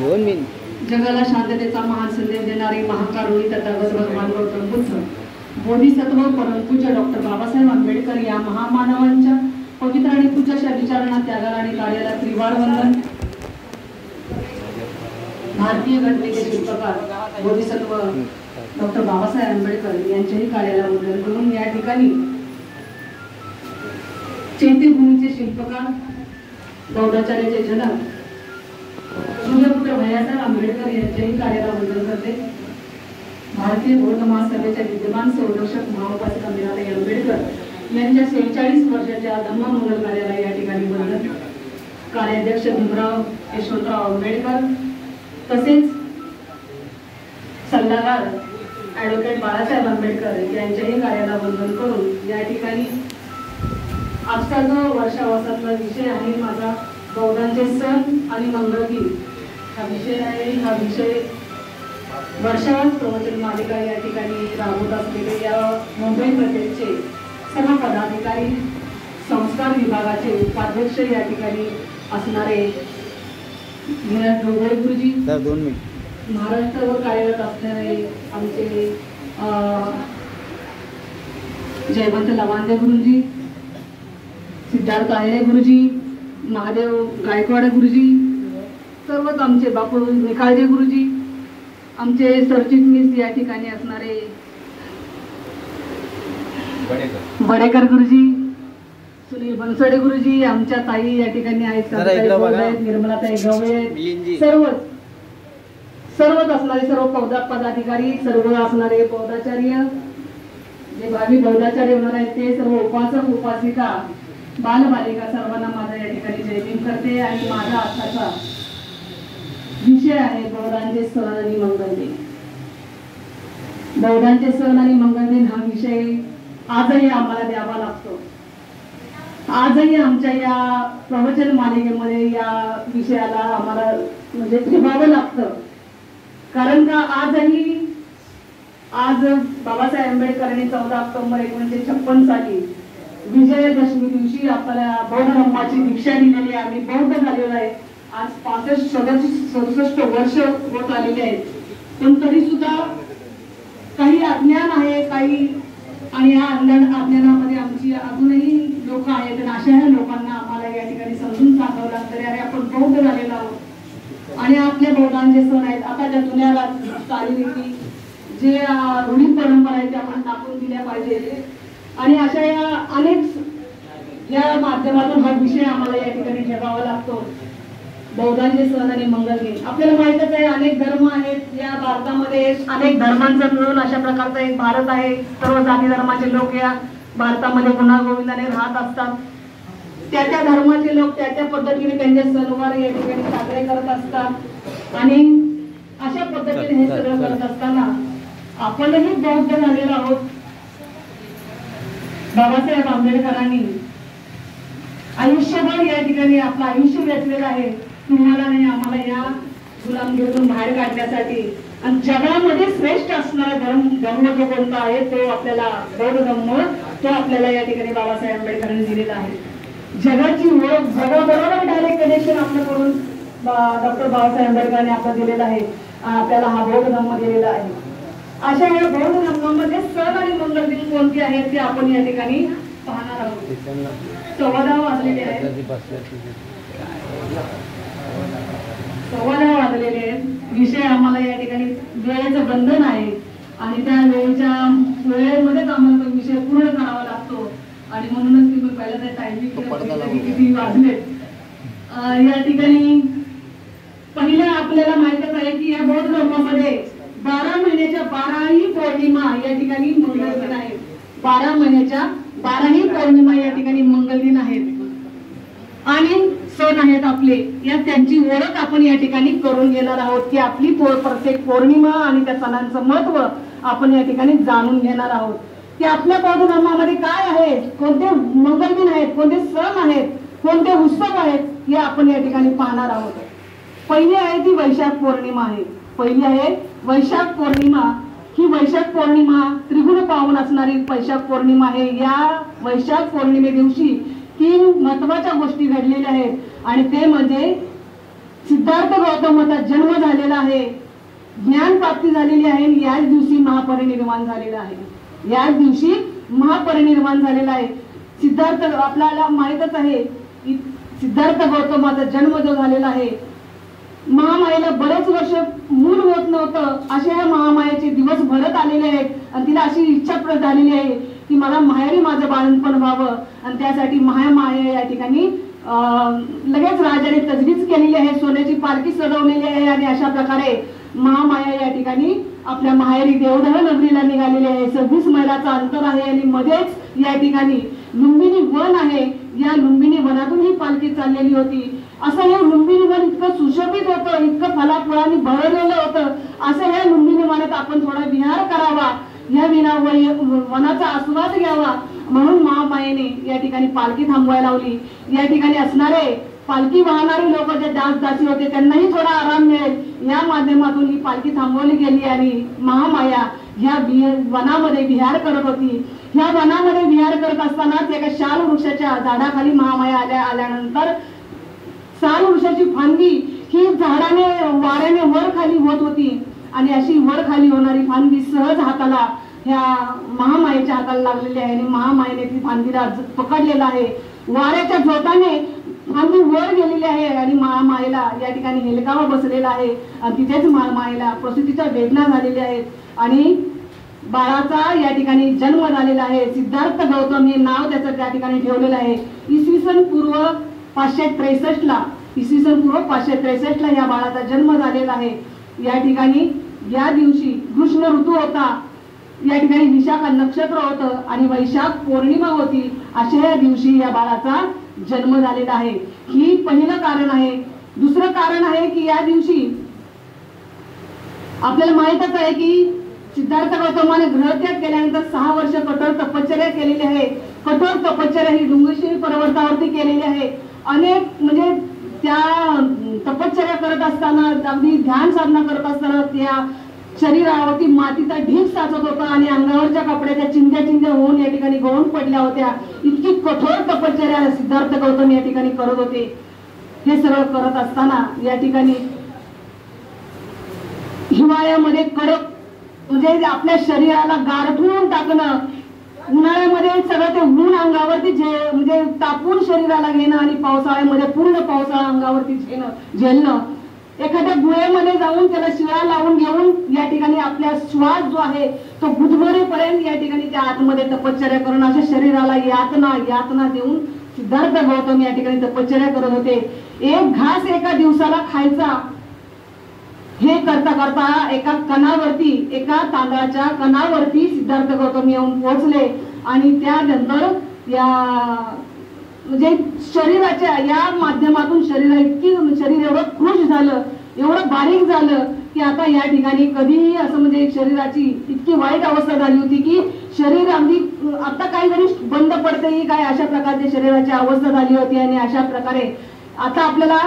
जगाला शांततेचा महान संदेश देणारे महाकारुणी तथागत भगवान गौतम बुद्ध, बोधिसत्व परमपूज्य डॉक्टर बाबासाहेब आंबेडकर या महामानवांच्या पवित्र आणि पूज्य अशा विचारांना, त्यागाला आणि कार्याला त्रिवार वंदन. भारतीय घटनेचे शिल्पकार बोधिसत्व डॉक्टर बाबासाहेब आंबेडकर यांच्याही कार्याला वंदन करून या ठिकाणी चैत्यभूमीचे शिल्पकार बौद्धाचार्याचे जनक सूर्यपुत्र भैयासाहेब आंबेडकर यांच्याही कार्याला वंदन करते. भारतीय बौद्ध महासभेच्या विद्यमान संरक्षक महाउपासिका मीराबाई आंबेडकर यांच्या 46 वर्षाच्या धम्ममंगल कार्याला या ठिकाणी वंदन. कार्याध्यक्ष भीमराव यशवंतराव आंबेडकर तसेच सल्लागार ॲडव्होकेट बाळासाहेब आंबेडकर यांच्याही कार्याला वंदन करून या ठिकाणी आजचा जो वर्षावासातला विषय आहे माझा बौद्धांचे सण आणि मंगळगीत हा विषय आहे. हा विषय वर्षावास प्रवचन मालिका या ठिकाणी राबवत असलेले या मुंबई प्रदेशचे सर्व पदाधिकारी, संस्कार विभागाचे उपाध्यक्ष या ठिकाणी असणारे विनायक डोंगरे गुरुजी, महाराष्ट्रावर कार्यरत असणारे आमचे जयवंत लवांदे गुरुजी, सिद्धार्थ आयरे गुरुजी, महादेव गायकवाड गुरुजी, सर्वच आमचे बापू निकाळजे गुरुजी, आमचे सरचिटणीस या ठिकाणी असणारे बडेकर गुरुजी, सुनील बनसोडे गुरुजी, आमच्या ताई या ठिकाणी आहेत, निर्मलाताई गवळे, सर्वच असणारे सर्व पदाधिकारी, सर्व असणारे बौद्धाचार्य, जे भावी बौद्धाचार्य होणार आहेत ते सर्व उपासक उपासिका, बालबालिका सर्वांना माझा या ठिकाणी जय भीम करते. आणि माझा आजचा विषय आहे बौद्धांचे सण आणि मंगळदिन. बौद्धांचे सण आणि मंगळदिन हा विषय आजही आम्हाला द्यावा लागतो. आजही आमच्या या प्रवचन मालिकेमध्ये या विषयाला आम्हाला म्हणजे ठेवावं लागतं. कारण का आज बाबासाहेब आंबेडकरांनी 14 ऑक्टोबर 1956 साली विजयादशमी दिवशी आपल्याला बौद्ध धर्माची दीक्षा दिलेली आहे. आम्ही बौद्ध झालेलो आहे. आज 65-67 वर्ष होत आलेले आहेत. पण तरी सुद्धा काही अज्ञान आहे, काही आणि या अज्ञानामध्ये आमची अजूनही लोक आहेत. आणि अशा ह्या लोकांना आम्हाला या ठिकाणी समजून सांगावं लागतं अरे आपण बौद्ध झालेलो आहोत आणि आपले बौद्धांचे सण आहेत. आता ज्या जुन्या चालीरीती जे रूढी परंपरा आहेत त्या आपण टाकून दिल्या पाहिजे. आणि अशा या अनेक या माध्यमातून हा विषय आम्हाला या ठिकाणी ठेवावा लागतो. बौद्धांचे सण आणि मंगळदिन आपल्याला माहितच आहे. अनेक धर्म आहेत या भारतामध्ये. अनेक धर्मांचा मिळून अशा प्रकारचा एक भारत आहे. सर्व जाती धर्माचे लोक या भारतामध्ये गुण्यागोविंदाने राहत असतात. त्या त्या धर्माचे लोक त्या त्या पद्धतीने त्यांचे सणवार या ठिकाणी साजरे करत असतात. आणि अशा पद्धतीने हे सगळं करत असताना आपणही बौद्ध झालेलो आहोत. बाबासाहेब आंबेडकरांनी आयुष्यभर या ठिकाणी आपलं आयुष्य वेचलेलं आहे. तुम्हाला नाही आम्हाला या गुलामगिरीतून बाहेर काढण्यासाठी. आणि जगामध्ये श्रेष्ठ असणारा धर्म जो कोणता आहे तो आपल्याला बौद्ध धर्म, तो आपल्याला या ठिकाणी बाबासाहेब आंबेडकरांनी दिलेला आहे. जगाची ओळख जगाबरोबर डायरेक्ट कनेक्शन आपल्याकडून डॉक्टर बाबासाहेब आंबेडकरांनी आपल्याला दिलेला आहे. आपल्याला हा बौद्ध धर्म दिलेला आहे. अशा या बौद्ध धर्मामध्ये सण आणि मंगळदिन कोणते आहेत ते आपण या ठिकाणी पाहणार आहोत. 14 वाजलेले आहेत. 14 वाजलेले आहेत. विषय आम्हाला या ठिकाणी वेळेचं बंधन आहे आणि त्या वेळेमध्येच आम्हाला तो विषय पूर्ण करावा लागतो. आणि म्हणूनच मी पहिल्यांदा टायमिंग किती वाजले या ठिकाणी. पहिल्या आपल्याला माहितच आहे की या बौद्ध धर्मामध्ये 12 महिन्याच्या 12ही पौर्णिमा या ठिकाणी मंगळदिन आहे. 12 महिन्याच्या 12ही पौर्णिमा या ठिकाणी मंगळदिन आहेत. आणि सण आहेत आपले. या त्यांची ओळख आपण या ठिकाणी करून घेणार आहोत की आपली प्रत्येक पौर्णिमा आणि त्या सणांचं महत्व आपण या ठिकाणी जाणून घेणार आहोत की आपल्या बौद्ध धर्मामध्ये काय आहे, कोणते मंगळदिन आहेत, कोणते सण आहेत, कोणते उत्सव आहेत हे आपण या ठिकाणी पाहणार आहोत. पहिली आहे ती वैशाख पौर्णिमा आहे. पहिली आहे वैशाख पौर्णिमा. ही वैशाख पौर्णिमा त्रिगुण पावन असणारी वैशाख पौर्णिमा आहे. या वैशाख पौर्णिमे दिवशी 3 महत्वाच्या गोष्टी घडलेल्या आहेत आणि ते म्हणजे सिद्धार्थ गौतमाचा जन्म झालेला आहे, ज्ञान प्राप्ती झालेली आहे, याच दिवशी महापरिनिर्वाण झालेला आहे। याच दिवशी महापरिनिर्वाण झालेला आहे। सिद्धार्थ आपल्याला माहीतच आहे की सिद्धार्थ गौतमाचा जन्म जो झालेला आहे, महामायेला बरेच वर्ष मूल होत नव्हतं, असे ह्या महामायेचे दिवस भरत आलेले आहेत आणि तिला अशी इच्छा झालेली आहे की मला माहेरी माझं बाळंतपण व्हावं आणि त्यासाठी महामाया या ठिकाणी लगेच राजाने तजवीज केलेली आहे, सोन्याची पालखी सजवलेली आहे आणि अशा प्रकारे महामाया या ठिकाणी आपल्या माहेरी देवधर नगरीला निघालेली आहे। 26 मैलाचा अंतर आहे आणि मध्येच या ठिकाणी लुंबिनी वन आहे। या लुंबिनी वनातून ही पालखी चाललेली होती। असं हे लुंबिनी वन इतकं सुशोभित होतं, इतकं फलाफळांनी भरलेलं होतं। असं ह्या लुंबिनी वनात आपण थोडा विहार करावा, या वनाचा आस्वाद घ्यावा म्हणून महामायेने या ठिकाणी पालखी थांबवायला लावली। या ठिकाणी असणारे पालखी वाहणारे लोक जे दास दासी होते त्यांनाही थोडा आराम मिळेल या माध्यमातून ही पालखी थांबवली गेली आणि महामाया या वनामध्ये विहार करत होती। ह्या वनामध्ये विहार करत असतानाच एका शाल वृक्षाच्या झाडाखाली महामाया आल्यानंतर शाल वृक्षाची फांदी ही झाडाने वाऱ्याने वर खाली होत होती आणि अशी वर खाली होणारी फांदी सहज हाताला ह्या महामायेच्या हाताला लागलेली आहे आणि महामायेने ती फांदीला पकडलेला आहे। वाऱ्याच्या झोताने फांदी वर गेलेली आहे आणि महामायेला या ठिकाणी हेलकावा बसलेला आहे आणि तिथेच महामायेला प्रसूतीच्या वेदना झालेल्या आहेत आणि बाळाचा या ठिकाणी जन्म झालेला आहे। सिद्धार्थ गौतम हे नाव त्याचं त्या ठिकाणी ठेवलेलं आहे। इसवी सन पूर्व 563 ला या बाळाचा जन्म झालेला आहे। या ठिकाणी या दिवशी कृष्ण ऋतू होता, या ठिकाणी विशाखा नक्षत्र होतं आणि वैशाख पौर्णिमा होती। अशा या दिवशी या बाळाचा जन्म झालेला आहे। ही पहिलं कारण आहे। दुसरं कारण आहे की या दिवशी आपल्याला माहितच आहे की सिद्धार्थ गौतमाने ग्रहत्याग केल्यानंतर 6 वर्ष कठोर तपश्चर्या केलेली आहे। कठोर तपश्चर्या ही डोंगरशिरी पर्वतावरती केलेली आहे। अनेक म्हणजे त्या तपश्चर्या करत असताना, अगदी ध्यान साधना करत असताना त्या शरीरावरती मातीचा ढीग साचत होता आणि अंगावरच्या कपड्याच्या चिंध्या होऊन या ठिकाणी गळून पडल्या होत्या। इतकी कठोर तपश्चर्या सिद्धार्थ गौतम या ठिकाणी करत होते। हे सगळं करत असताना या ठिकाणी हिवाळ्यामध्ये कडक म्हणजे आपल्या शरीराला गारठून टाकणं, उन्हाळ्यामध्ये सगळं ते ऊन अंगावरती म्हणजे तापून शरीराला घेणं आणि पावसाळ्यामध्ये पूर्ण पावसाळा अंगावरती झेलणं, एखाद्या गुहेमध्ये जाऊन त्याला शिळा लावून घेऊन या ठिकाणी आपला श्वास जो आहे तो गुदमरेपर्यंत या ठिकाणी त्या आतमध्ये तपश्चर्या करून अशा शरीराला यातना देऊन सिद्धार्थ गौतम या ठिकाणी तपश्चर्या करत होते। एक घास एका दिवसाला खायचा हे करता करता एका तांदळाच्या कणावरती सिद्धार्थ गौतम येऊन पोहोचले आणि त्यानंतर या म्हणजे शरीराच्या या माध्यमातून शरीर एवढं खुश झालं, एवढं बारीक झालं की आता या ठिकाणी कधीही असं म्हणजे शरीराची इतकी वाईट अवस्था झाली होती की शरीर अगदी आता काही जरी बंद पडते ही काय अशा प्रकारची शरीराची अवस्था झाली होती। आणि अशा प्रकारे आता आपल्याला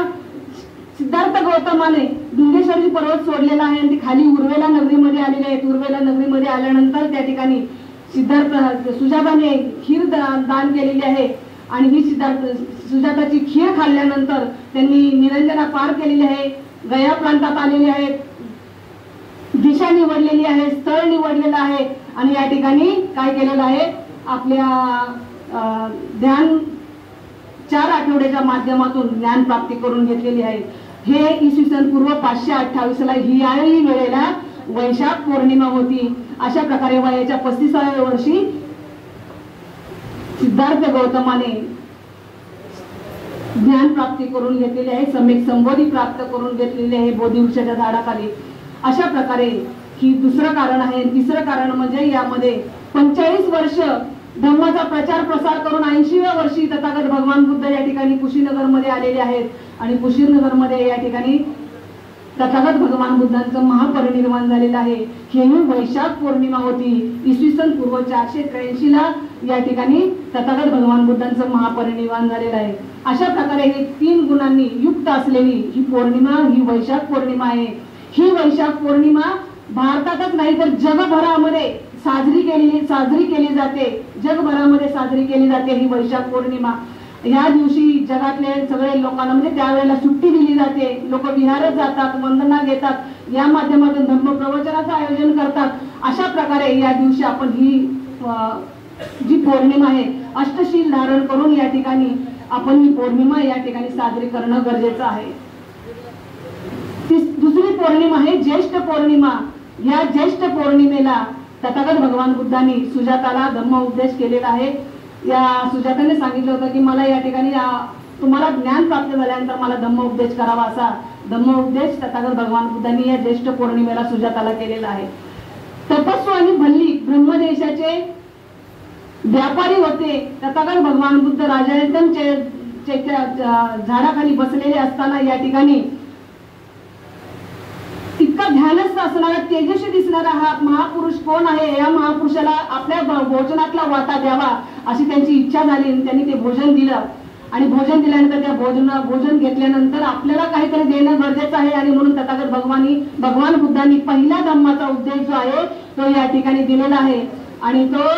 सिद्धार्थ गौतमाने डुंगेश्वरी पर्वत सोडलेला आहे आणि ते खाली उर्वेला नगरीमध्ये आलेले आहेत। उर्वेला नगरीमध्ये आल्यानंतर त्या ठिकाणी सुजाताने खीर दान केलेली आहे आणि ही सुजाताची खीर खाल्ल्यानंतर त्यांनी निरंजना पार केलेली आहे, गया प्रांतात आलेले आहेत, दिशा निवडलेली आहे, स्थळ निवडलेलं आहे आणि या ठिकाणी काय केलेलं आहे, आपल्या ध्यान 4 आठवड्याच्या माध्यमातून ज्ञान प्राप्ती करून घेतलेली आहे। हे इसवी सन पूर्व 528 ला हियाळी वेळेला वैशाख पौर्णिमा होती। अशा प्रकारे वयाच्या 35व्या वर्षी सिद्धार्थ गौतमाने ज्ञान प्राप्ती करून घेतलेली आहे, सम्यक संबोधी प्राप्त करून घेतलेली आहे बोधी वृक्षाच्या झाडाखाली। अशा प्रकारे ही दुसरं कारण आहे। तिसरं कारण म्हणजे यामध्ये 45 वर्ष धम्माचा प्रचार प्रसार करून 80व्या वर्षी तथागत भगवान बुद्ध या ठिकाणी कुशीनगर मध्ये आलेले आहेत आणि कुशीनगर मध्ये या ठिकाणी तथागत भगवान बुद्धांचं महापरिनिर्वाण झालेलं आहे। ही वैशाख पौर्णिमा होती। इसवी सन पूर्व 483 ला या ठिकाणी तथागत भगवान बुद्धांचं महापरिनिर्वाण झालेलं आहे। अशा प्रकारे हे 3 गुणांनी युक्त असलेली ही पौर्णिमा ही वैशाख पौर्णिमा आहे। ही वैशाख पौर्णिमा भारतातच नाही तर जगभरामध्ये साजरी केली जाते। जगभरामध्ये साजरी केली जाते ही वैशाख पौर्णिमा। ह्या दिवशी जगातले सगळे लोकांना म्हणजे त्यावेळेला सुट्टी दिली जाते, लोक विहारात जातात, वंदना घेतात, या माध्यमातून धर्मप्रवचनाचं आयोजन करतात. अशा प्रकारे या दिवशी आपण ही जी पौर्णिमा आहे अष्टशील धारण करून या ठिकाणी आपण ही पौर्णिमा या ठिकाणी साजरी करणं गरजेचं आहे. दुसरी पौर्णिमा आहे ज्येष्ठ पौर्णिमा. या ज्येष्ठ पौर्णिमेला तथागत भगवान बुद्धांनी सुजाताला धम्म उपदेश केलेला आहे. या सुजाताने सांगितलं होतं की मला या ठिकाणी तुम्हाला ज्ञान प्राप्त झाल्यानंतर मला धम्म उपदेश करावा, असा धम्म उपदेश तथागत भगवान बुद्धांनी या ज्येष्ठ पौर्णिमेला सुजाताला केलेला आहे. तपस्वी आणि भल्ली ब्रह्मदेशाचे व्यापारी होते. तथागत भगवान बुद्ध राजायतनचे झाडाखाली बसलेले असताना या ठिकाणी इतका ध्यानस्थ असणारा तेजस्वी दिसणारा हा महापुरुष कोण आहे, या महापुरुषाला आपल्या भोजनातला वाटा द्यावा अशी त्यांची इच्छा झाली. त्यांनी ते भोजन दिलं आणि भोजन दिल्यानंतर त्या भोजन घेतल्यानंतर आपल्याला काहीतरी देणं गरजेचं आहे आणि म्हणून तथागत भगवान बुद्धांनी पहिला धम्माचा उपदेश जो आहे तो या ठिकाणी दिलेला आहे. आणि तो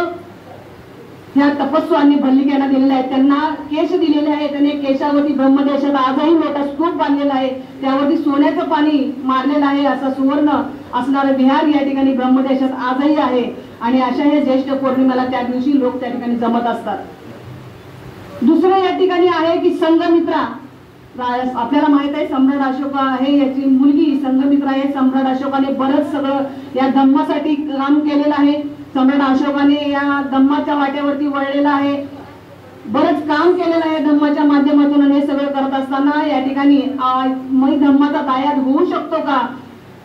ह्या तपस्वी आणि भल्लिकांना दिलेला आहे. त्यांना केश दिलेले आहे. त्यांनी केशावरती ब्रह्मदेशात आजही मोठा स्तूप बांधलेला आहे, त्यावरती सोन्याचं पाणी मारलेलं आहे. असं सुवर्ण असणारं विहार या ठिकाणी ब्रह्मदेशात आजही आहे. आणि अशा या ज्येष्ठ पौर्णिमेला त्या दिवशी लोक त्या ठिकाणी जमत असतात. दुसरं या ठिकाणी आहे की संघमित्रा. आपल्याला माहित आहे सम्राट अशोक आहे, याची मुलगी संघमित्रा आहे. सम्राट अशोकाने बरंच सगळं या धम्मासाठी काम केलेलं आहे. सम्राट अशोकाने या धम्माच्या वाट्यावरती वळलेला आहे, बरंच काम केलेलं आहे धम्माच्या माध्यमातून. आणि हे सगळं करत असताना या ठिकाणी धम्माचा दायाद होऊ शकतो का,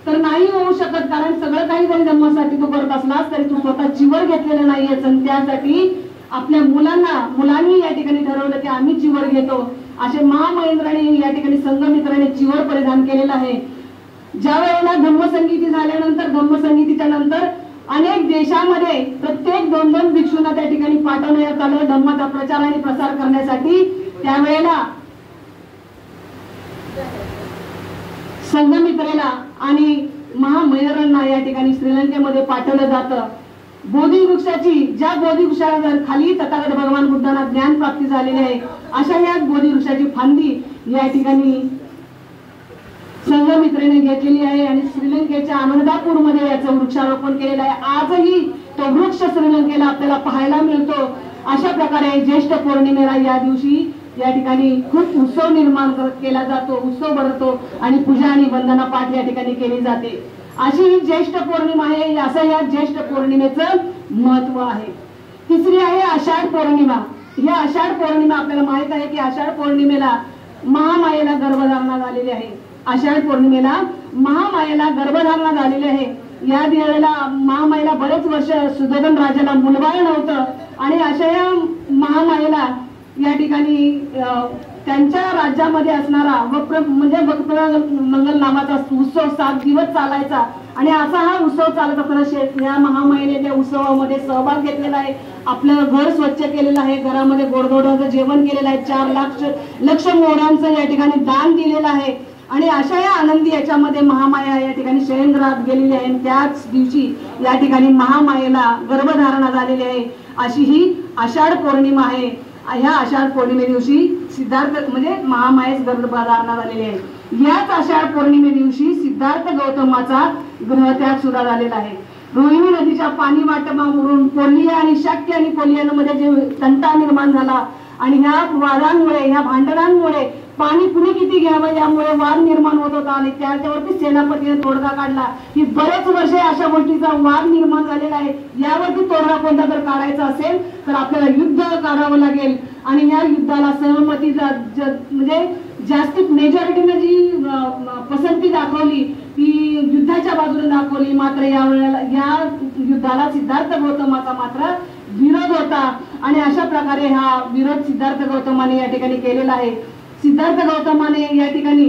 तर नाही होऊ शकत. कारण सगळं काही जरी धम्मासाठी तू करत असलास तरी तू स्वतः चिवर घेतलेलं नाहीये. त्यासाठी आपल्या मुलांनी या ठिकाणी ठरवलं की आम्ही चिवर घेतो. असे महामहेंद्राने या ठिकाणी संघमित्राने चिवर परिधान केलेलं आहे. ज्या वेळेला धम्मसंगीती झाल्यानंतर, धम्मसंगीतीच्या नंतर अनेक देशामध्ये प्रत्येक 2-2 भिक्षूंना त्या ठिकाणी पाठवण्यात आलं धम्माचा प्रचार आणि प्रसार करण्यासाठी. त्यावेळेला संघमित्रेला आणि महामहेंद्रांना या ठिकाणी श्रीलंकेमध्ये पाठवलं जातं. ज्या बोधी वृक्षाला खाली तथागत भगवान बुद्धांना ज्ञान प्राप्ती झालेली आहे, अशा या बोधी वृक्षाची फांदी या ठिकाणी संघमित्रेने घेतलेली आहे आणि श्रीलंकेच्या आनंदापूरमध्ये याचं वृक्षारोपण केलेलं आहे. आजही तो वृक्ष श्रीलंकेला आपल्याला पाहायला मिळतो. अशा प्रकारे ज्येष्ठ पौर्णिमेला या दिवशी या ठिकाणी खूप उत्सव निर्माण केला जातो, उत्सव भरतो आणि पूजा आणि वंदना पाठ या ठिकाणी केली जाते. अशी ही ज्येष्ठ पौर्णिमा आहे. असं या ज्येष्ठ पौर्णिमेचं महत्व आहे. तिसरी आहे आषाढ पौर्णिमा. या आषाढ पौर्णिमा आपल्याला माहित आहे की आषाढ पौर्णिमेला महामायेला गर्भधारणा झालेली आहे. आषाढ पौर्णिमेला महामायेला गर्भधारणा झालेली आहे. या वेळेला महामायेला बरेच वर्ष सुधोधन राजाला मुलबाळ नव्हतं आणि अशा या महामायेला या ठिकाणी त्यांच्या राज्यामध्ये असणारा म्हणजे मंगल नावाचा उत्सव 7 दिवस चालायचा. आणि असा हा उत्सव चालत असताना या महामायेने त्या उत्सवामध्ये सहभाग घेतलेला आहे. आपलं घर स्वच्छ केलेलं आहे, घरामध्ये गोडधोडाचं जेवण केलेलं आहे, 4 लक्ष मोहरांचं या ठिकाणी दान दिलेलं आहे. आणि अशा या आनंदी याच्यामध्ये महामाया या ठिकाणी शयनगृहात गेलेली आहे. त्याच दिवशी या ठिकाणी महामायेला गर्भधारणा झालेली आहे. अशी ही आषाढ पौर्णिमा आहे. ह्या आषाढ पौर्णिमे दिवशी सिद्धार्थ म्हणजे महामायेस गर्भधारणा झालेली आहे. याच आषाढ पौर्णिमे दिवशी सिद्धार्थ गौतमाचा ग्रहत्याग सुद्धा झालेला आहे. रोहिणी नदीच्या पाणी वाटपावरून कोल्हिया आणि शाक्य आणि कोल्हियांमध्ये जे तंटा निर्माण झाला आणि ह्या वादांमुळे, ह्या भांडणांमुळे पाणी कुणी किती घ्यावं यामुळे वाद निर्माण होत होता आणि त्याच्यावरती सेनापतीने तोडगा काढला. ही बरेच वर्षे अशा गोष्टीचा वाद निर्माण झालेला आहे. यावरती तोडगा कोणता जर काढायचा असेल तर आपल्याला युद्ध काढावं लागेल. आणि या युद्धाला सहमतीचा म्हणजे जास्तीत मेजॉरिटीने जी पसंती दाखवली ती युद्धाच्या बाजूने दाखवली. मात्र या वेळेला या युद्धाला सिद्धार्थ गौतमाचा मात्र विरोध होता आणि अशा प्रकारे हा विरोध सिद्धार्थ गौतमाने या ठिकाणी केलेला आहे. सिद्धार्थ गौतमाने या ठिकाणी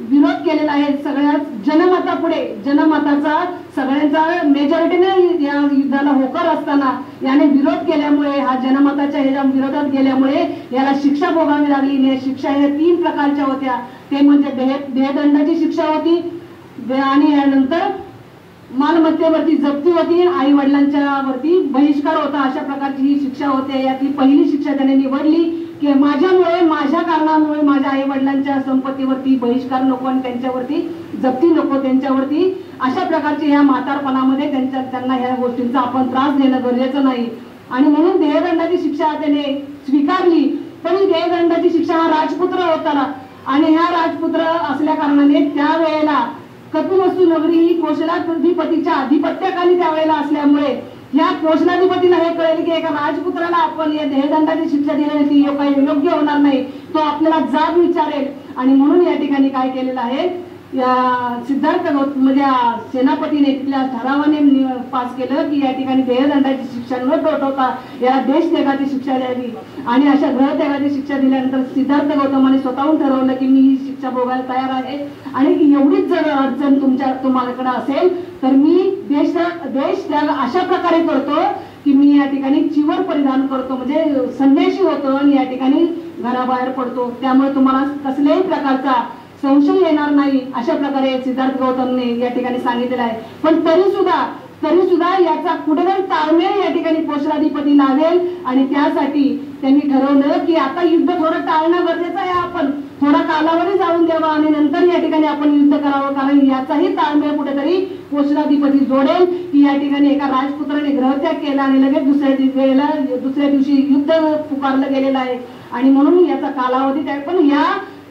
विरोध केलेला आहे. सगळ्या जनमतापुढे, जनमताचा सगळ्यांचा मेजॉरिटीने या युद्धाला होकार असताना याने विरोध केल्यामुळे, हा जनमताच्या ह्याच्या विरोधात गेल्यामुळे याला शिक्षा भोगावी लागली. शिक्षा ह्या 3 प्रकारच्या होत्या. ते म्हणजे देहदंडाची शिक्षा होती आणि यानंतर मालमत्तेवरती जप्ती होती, आई वडिलांच्या वरती बहिष्कार होता. अशा प्रकारची ही शिक्षा होते. यातली पहिली शिक्षा त्याने निवडली की माझ्यामुळे, माझ्या कारणामुळे माझ्या आई वडिलांच्या संपत्तीवरती बहिष्कार नको आणि त्यांच्यावरती जप्ती नको, त्यांच्यावरती अशा प्रकारचे ह्या म्हातारपणामध्ये त्यांना ह्या गोष्टींचा आपण त्रास देणं गरजेचं नाही. आणि म्हणून देहदंडाची शिक्षा त्याने स्वीकारली. पण ही देहदंडाची शिक्षा हा राजपुत्र होता आणि ह्या राजपुत्र असल्या कारणाने त्यावेळेला कपिवस्तू नगरी ही कोशलाधिपतीच्या अधिपत्याखाली त्यावेळेला असल्यामुळे या कोशलाधिपतीला हे कळेल की एका राजपुत्राला आपण या देहदंडाची शिक्षा दिली ती योग्य होणार नाही, तो आपल्याला जाब विचारेल. आणि म्हणून या ठिकाणी काय केलेलं आहे, या सिद्धार्थ म्हणजे सेनापतीने तिथल्या ठरावाने पास केलं की या ठिकाणी देहदंडाची शिक्षा न ठोठवता याला देशत्यागाची शिक्षा द्यावी. आणि अशा ग्रहत्यागाची शिक्षा दिल्यानंतर सिद्धार्थ गौतमाने स्वतःहून ठरवलं की मी ही शिक्षा भोगायला तयार आहे आणि एवढीच जर अडचण तुम्हाकडे असेल तर मी देशत्याग अशा प्रकारे करतो की मी या ठिकाणी चिवर परिधान करतो, म्हणजे संन्यासी होतो आणि या ठिकाणी घराबाहेर पडतो. त्यामुळे तुम्हाला कसल्याही प्रकारचा संशय येणार नाही अशा प्रकारे सिद्धार्थ गौतमने या ठिकाणी सांगितलेलं आहे. पण तरी सुद्धा याचा कुठेतरी ताळमेळ या ठिकाणी कोशलाधिपती लावेल आणि त्यासाठी त्यांनी ठरवलं की आता युद्ध थोडं टाळणं गरजेचं आहे, आपण थोडा कालावधी जाऊन द्यावा आणि नंतर या ठिकाणी आपण युद्ध करावं. कारण याचाही ताळमेळ कुठेतरी कोशलाधिपती जोडेल की या ठिकाणी एका राजपुत्राने ग्रहत्याग केला आणि लगेच दुसऱ्या दिवशी युद्ध पुकारलं गेलेलं आहे आणि म्हणून याचा कालावधी आहे. पण या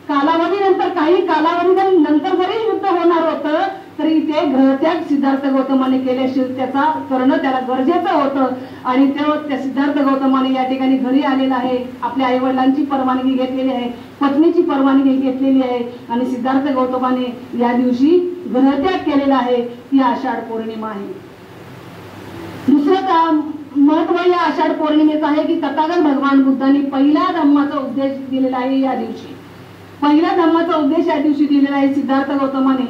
कालावधीनंतर काही कालावधी नंतर जरी युद्ध होणार होतं तरी ते ग्रहत्याग सिद्धार्थ गौतमाने केल्याशिवाय त्याचा करणं त्याला गरजेचं होतं. आणि त्या सिद्धार्थ गौतमाने या ठिकाणी घरी आलेला आहे, आपल्या आई वडिलांची परवानगी घेतलेली आहे, पत्नीची परवानगी घेतलेली आहे आणि सिद्धार्थ गौतमाने या दिवशी ग्रहत्याग केलेला आहे. ही आषाढ पौर्णिमा आहे. दुसरं महत्व या आषाढ पौर्णिमेचं आहे की तथागत भगवान बुद्धांनी पहिला धम्माचा उपदेश दिलेला आहे या दिवशी. पहिला धम्माचा उपदेश या दिवशी दिलेला आहे सिद्धार्थ गौतमाने.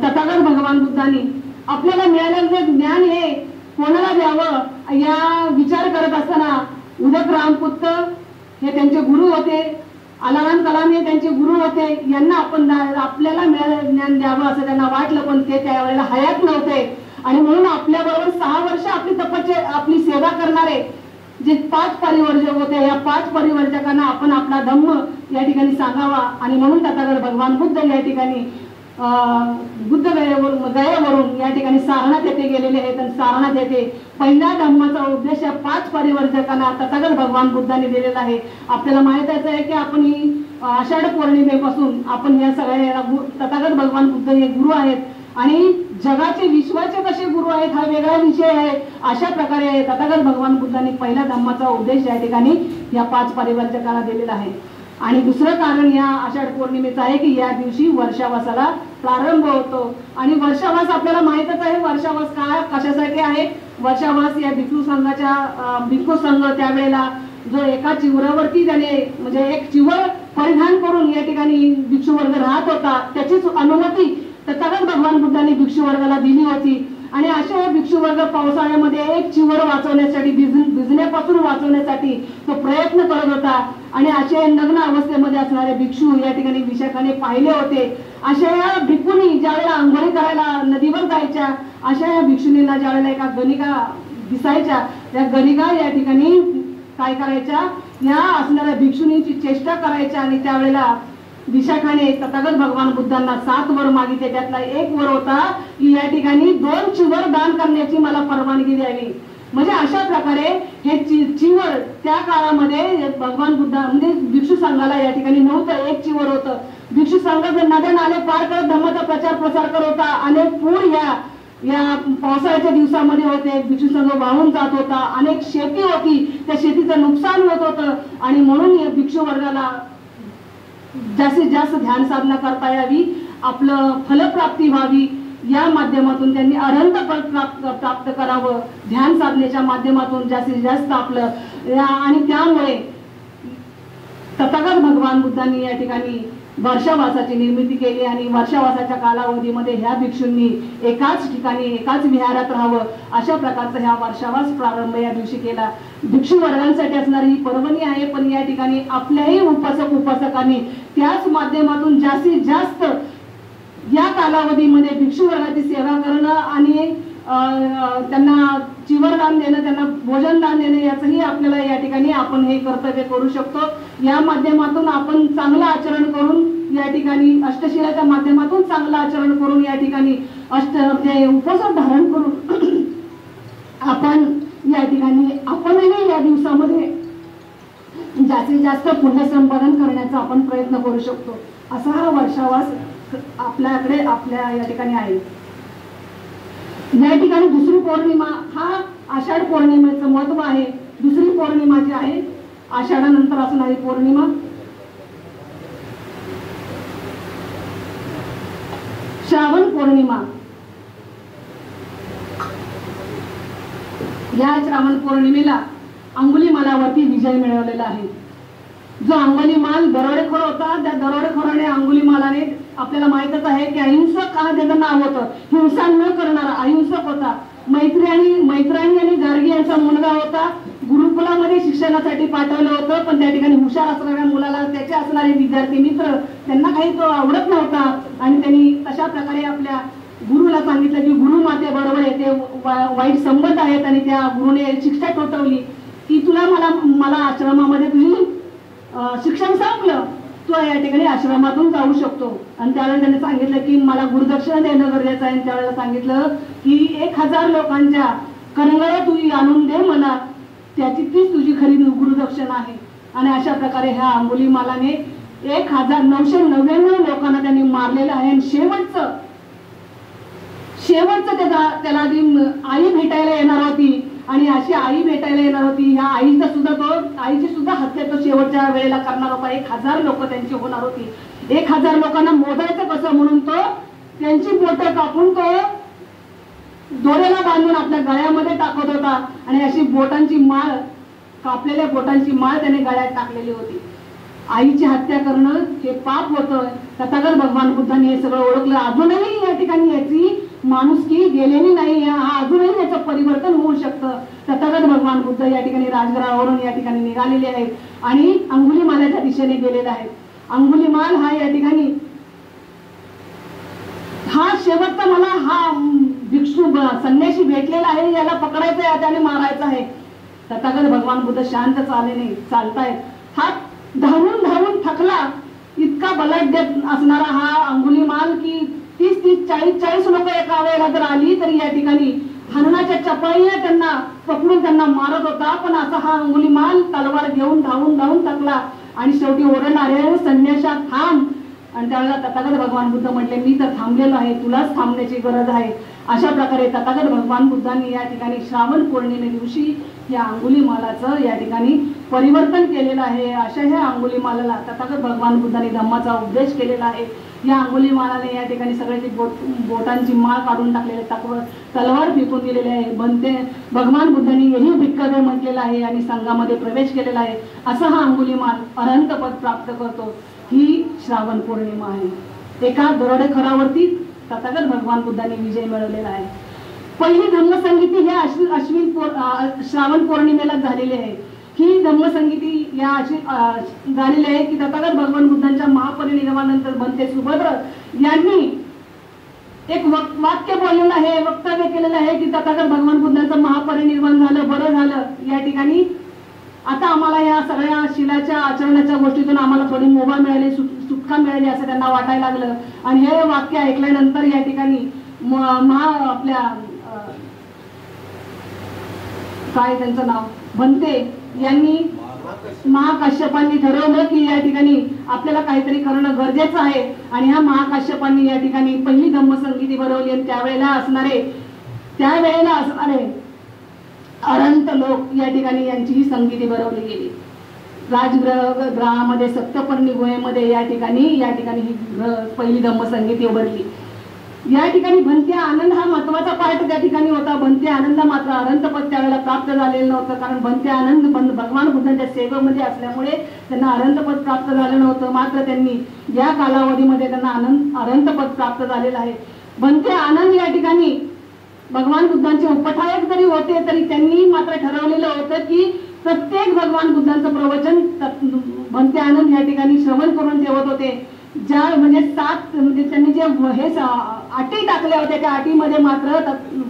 तथागत भगवान बुद्धांनी आपल्याला मिळालेलं जे ज्ञान हे कोणाला द्यावं या विचार करत असताना उदक रामपुत्त हे त्यांचे गुरु होते, अलाराम कलाम हे त्यांचे गुरु होते, यांना आपण आपल्याला मिळालेलं ज्ञान द्यावं असं त्यांना वाटलं. पण ते त्यावेळेला हयात नव्हते आणि म्हणून आपल्या बरोबर 6 वर्ष आपली सेवा करणारे जे 5 परिवर्जक होते, या 5 परिवर्जकांना आपण आपला धम्म या ठिकाणी सांगावा. आणि म्हणून तथागत भगवान बुद्ध या ठिकाणी बुद्ध गयेवरून या ठिकाणी सारनाथ येथे गेलेले आहेत आणि सारनाथ येथे पहिल्या धम्माचा उपदेश या 5 परिवर्जकांना तथागत भगवान बुद्धांनी दिलेला आहे. आपल्याला माहितच आहे की आपण ही आषाढ पौर्णिमेपासून आपण या सगळ्या तथागत भगवान बुद्ध हे गुरु आहेत आणि जगाचे विश्वाचे कसे गुरु आहेत हा वेगळा विषय आहे. अशा प्रकारे तथागत भगवान बुद्धांनी पहिल्या धम्माचा उपदेश या ठिकाणी या 5 परिवर्जकांना दिलेला आहे. आणि दुसरं कारण या आषाढ पौर्णिमेचं आहे की या दिवशी वर्षावासाला प्रारंभ होतो. आणि वर्षावास आपल्याला माहितच आहे, वर्षावास काय कशासाठी आहे. वर्षावास या भिक्खू संघ त्यावेळेला जो एका चिवरावरती त्याने म्हणजे एक चिवर परिधान करून या ठिकाणी भिक्षू वर्ग राहत होता, त्याचीच अनुमती तथागत भगवान बुद्धांनी भिक्षू वर्गाला दिली होती. आणि अशा भिक्षू वर्ग पावसाळ्यामध्ये एक चिवर वाचवण्यासाठी भिजण्यापासून वाचवण्यासाठी तो प्रयत्न करत होता. आणि असे नग्न अवस्थेमध्ये असणारे भिक्षू या ठिकाणी विशाखाने पाहिले होते. अशा या भिक्खूंनी ज्यावेळेला आंघोळी करायला नदीवर जायच्या, अशा या भिक्षुणींना ज्यावेळेला एका गणिका दिसायच्या, त्या गणिका या ठिकाणी काय करायच्या, या असणाऱ्या भिक्षुणींची चेष्टा करायच्या. आणि त्यावेळेला विशाखाने तथागत भगवान बुद्धांना 7 वर मागितले. त्यातला एक वर होता की या ठिकाणी 2 चिवर दान करण्याची मला परवानगी द्यावी. म्हणजे अशा प्रकारे हे चिवर त्या काळामध्ये भगवान बुद्धा म्हणजे भिक्षू संघाला या ठिकाणी नव्हतं, एक चिवर होतं. भिक्षू संघ नद्या नाले पार करत धर्माचा प्रसार करत होता. अनेक पूर या पावसाळ्याच्या दिवसामध्ये होते, भिक्षू संघ वाहून जात होता, अनेक शेती होती, त्या शेतीचं नुकसान होत होतं. आणि म्हणून या भिक्षू वर्गाला जास्तीत जास्त ध्यान साधना करता यावी, आपलं फलप्राप्ती व्हावी, या माध्यमातून त्यांनी अनंत फल प्राप्त करावं ध्यान साधनेच्या माध्यमातून जास्तीत जास्त आपलं. आणि त्यामुळे तथागत भगवान बुद्धांनी या ठिकाणी वर्षावासाची निर्मिती केली. आणि वर्षावासाच्या कालावधीमध्ये ह्या भिक्षूंनी एकाच ठिकाणी एकाच विहारात राहावं, अशा प्रकारचा ह्या वर्षावास प्रारंभ या दिवशी केला. भिक्षू वर्गांसाठी असणारी ही पर्वणी आहे. पण या ठिकाणी आपल्याही उपासकांनी त्याच माध्यमातून जास्तीत जास्त या कालावधीमध्ये भिक्षू वर्गाची सेवा करणं आणि त्यांना चिवरदान देणं, त्यांना भोजनदान देणं, याचंही आपल्याला या ठिकाणी आपण हे कर्तव्य करू शकतो. या माध्यमातून आपण चांगलं आचरण करून या ठिकाणी अष्टशिलाच्या माध्यमातून चांगलं आचरण करून या ठिकाणी उपवास धारण करून आपण या ठिकाणी आपणही या दिवसामध्ये जास्तीत जास्त पुण्य संपादन करण्याचा आपण प्रयत्न करू शकतो. असा हा वर्षावास आपल्याकडे आपल्या या ठिकाणी आहे. या ठिकाणी दुसरी पौर्णिमा हा आषाढ पौर्णिमेचं महत्व आहे. दुसरी पौर्णिमा जी आहे आषाढानंतर असणारी पौर्णिमा श्रावण पौर्णिमा. या श्रावण पौर्णिमेला अंगुलीमालावरती विजय मिळवलेला आहे. जो अंगुलीमाल दरोडेखोर होता, त्या दरोडेखोराने अंगुलीमालाने, आपल्याला माहितच आहे की अहिंसक हा त्याचं नाव होतं, हिंसा न करणारा अहिंसक होता. मैत्राणी आणि गार्गी यांचा मुलगा होता. गुरुकुलामध्ये शिक्षणासाठी पाठवलं होतं, पण त्या ठिकाणी हुशार असणाऱ्या मुलाला त्याचे असणारे विद्यार्थी मित्र त्यांना काही तो आवडत नव्हता आणि त्यांनी तशा प्रकारे आपल्या गुरुला सांगितलं की गुरु माते बरोबर आहे, ते वाईट संबंध आहेत, आणि त्या गुरुने शिक्षा ठोठवली की तुला मला आश्रमामध्ये तुझी शिक्षण संपलं, तू या ठिकाणी आश्रमातून जाऊ शकतो. आणि त्यावेळेला त्याने सांगितलं की मला गुरुदक्षिणा देणं गरजेचं आहे. त्यावेळेला सांगितलं की 1000 लोकांच्या करंगळ्या तू आणून दे मला, तीच तुझी खरी गुरुदक्षिणा आहे. आणि अशा प्रकारे ह्या अंगुलीमालाने 1999 लोकांना त्यांनी मारलेलं आहे. आणि शेवटचं त्याला आई भेटायला येणार होती, आणि अशी आई भेटायला येणार होती. ह्या आईची सुद्धा हत्या तो शेवटच्या वेळेला करणार होता. 1000 लोक त्यांची होणार होती. 1000 लोकांना मोजायचं कसं म्हणून तो त्यांची बोटं कापून तो दोऱ्याला बांधून आपल्या गळ्यामध्ये टाकत होता. आणि अशी बोटांची माळ, कापलेल्या बोटांची माळ त्याने गळ्यात टाकलेली होती. आईची हत्या करणं हे पाप होतं. तथागत भगवान बुद्धांनी हे सगळं ओळखलं. अजूनही या ठिकाणी याची माणुसकी गेलेली नाही, हा अजूनही याचं परिवर्तन होऊ शकतं. तथागत भगवान बुद्ध या ठिकाणी राजगृहावरून या ठिकाणी निघालेले आहेत आणि अंगुलीमालाच्या दिशेने गेलेले आहेत. अंगुलीमाल हा या ठिकाणी हा शेवटचा मला हा भिक्षू संन्यासी भेटलेला आहे, याला पकडायचं आहे त्याने मारायचं आहे. तथागत भगवान बुद्ध शांत चालतायत. हा धावून धावून थकला. इतका बलाढ्य असणारा हा अंगुलीमाल की 30-40 लोक एका वेळेला जर आली तरी या ठिकाणी हरणाच्या चपळीने त्यांना पकडून त्यांना मारत होता. पण असा हा अंगुलीमाल तलवार घेऊन धावून थकला आणि शेवटी ओरडणारे संन्यासा थांब. आणि त्यावेळेला तथागत भगवान बुद्ध म्हटले मी तर थांबलेलो आहे, तुलाच थांबण्याची गरज आहे. अशा प्रकारे तथागत भगवान बुद्धांनी या ठिकाणी श्रावण पौर्णिमे दिवशी या अंगुलीमालाचं या ठिकाणी परिवर्तन केलेलं आहे. अशा ह्या अंगुलीमालाला तथागत भगवान बुद्धांनी धम्माचा उपदेश केलेला आहे. या अंगुलीमालाने या ठिकाणी सगळ्याची बोटांची माळ काढून टाकलेले, तलवार फेकून दिलेले आहे. भगवान बुद्धांनी यही भिक्खवे म्हटलेलं आहे आणि संघामध्ये प्रवेश केलेला आहे. असा हा अंगुलीमाल अनंत पद प्राप्त करतो. ही श्रावण पौर्णिमा आहे. एका दरोडेखोरावरती तथागत भगवान बुद्धांनी विजय मिळवलेला आहे. पहिली धम्मसंगीती ह्या श्रावण पौर्णिमेला झालेली आहे. ही धम्मसंगीती या अशी झालेली आहे की तथागत भगवान बुद्धांच्या महापरिनिर्वाणानंतर भंते सुभद्र यांनी एक वाक्य बोललेलं आहे, वक्तव्य केलेलं आहे की तथागत भगवान बुद्धांचं महापरिनिर्वाण झालं, बरं झालं. या ठिकाणी आता आम्हाला या सगळ्या शिलाच्या आचरणाच्या गोष्टीतून आम्हाला थोडी मुभा मिळाली, सुटका मिळाली असं त्यांना वाटायला लागलं. आणि हे वाक्य ऐकल्यानंतर या ठिकाणी आपल्या काय त्यांचं नाव भंते यांनी महाकाश्यपांनी ठरवलं की या ठिकाणी आपल्याला काहीतरी करणं गरजेचं आहे. आणि ह्या महाकाश्यपांनी या ठिकाणी पहिली धम्मसंगीती भरवली. आणि त्यावेळेला असणारे अनंत लोक या ठिकाणी यांची ही संगीती भरवली गेली. राजगृहामध्ये सप्तपर्णी गुहेमध्ये या ठिकाणी ही पहिली धम्मसंगीती उभारली. या ठिकाणी भंते आनंद हा महत्वाचा पार्ट त्या ठिकाणी होता. भंते आनंद मात्र अनंतपद त्यावेळेला प्राप्त झालेलं नव्हतं, कारण भंते आनंद भगवान बुद्धांच्या सेवेमध्ये असल्यामुळे त्यांना अनंतपद प्राप्त झालं नव्हतं. मात्र त्यांनी या कालावधीमध्ये त्यांना अनंतपद प्राप्त झालेलं आहे. भंते आनंद या ठिकाणी भगवान बुद्धांचे उपठायक जरी होते तरी त्यांनी मात्र ठरवलेलं होतं की प्रत्येक भगवान बुद्धांचं प्रवचन भंते आनंद या ठिकाणी श्रवण करून ठेवत होते. ज्या म्हणजे 7 म्हणजे त्यांनी जे हे अटी टाकल्या होत्या त्या अटीमध्ये मात्र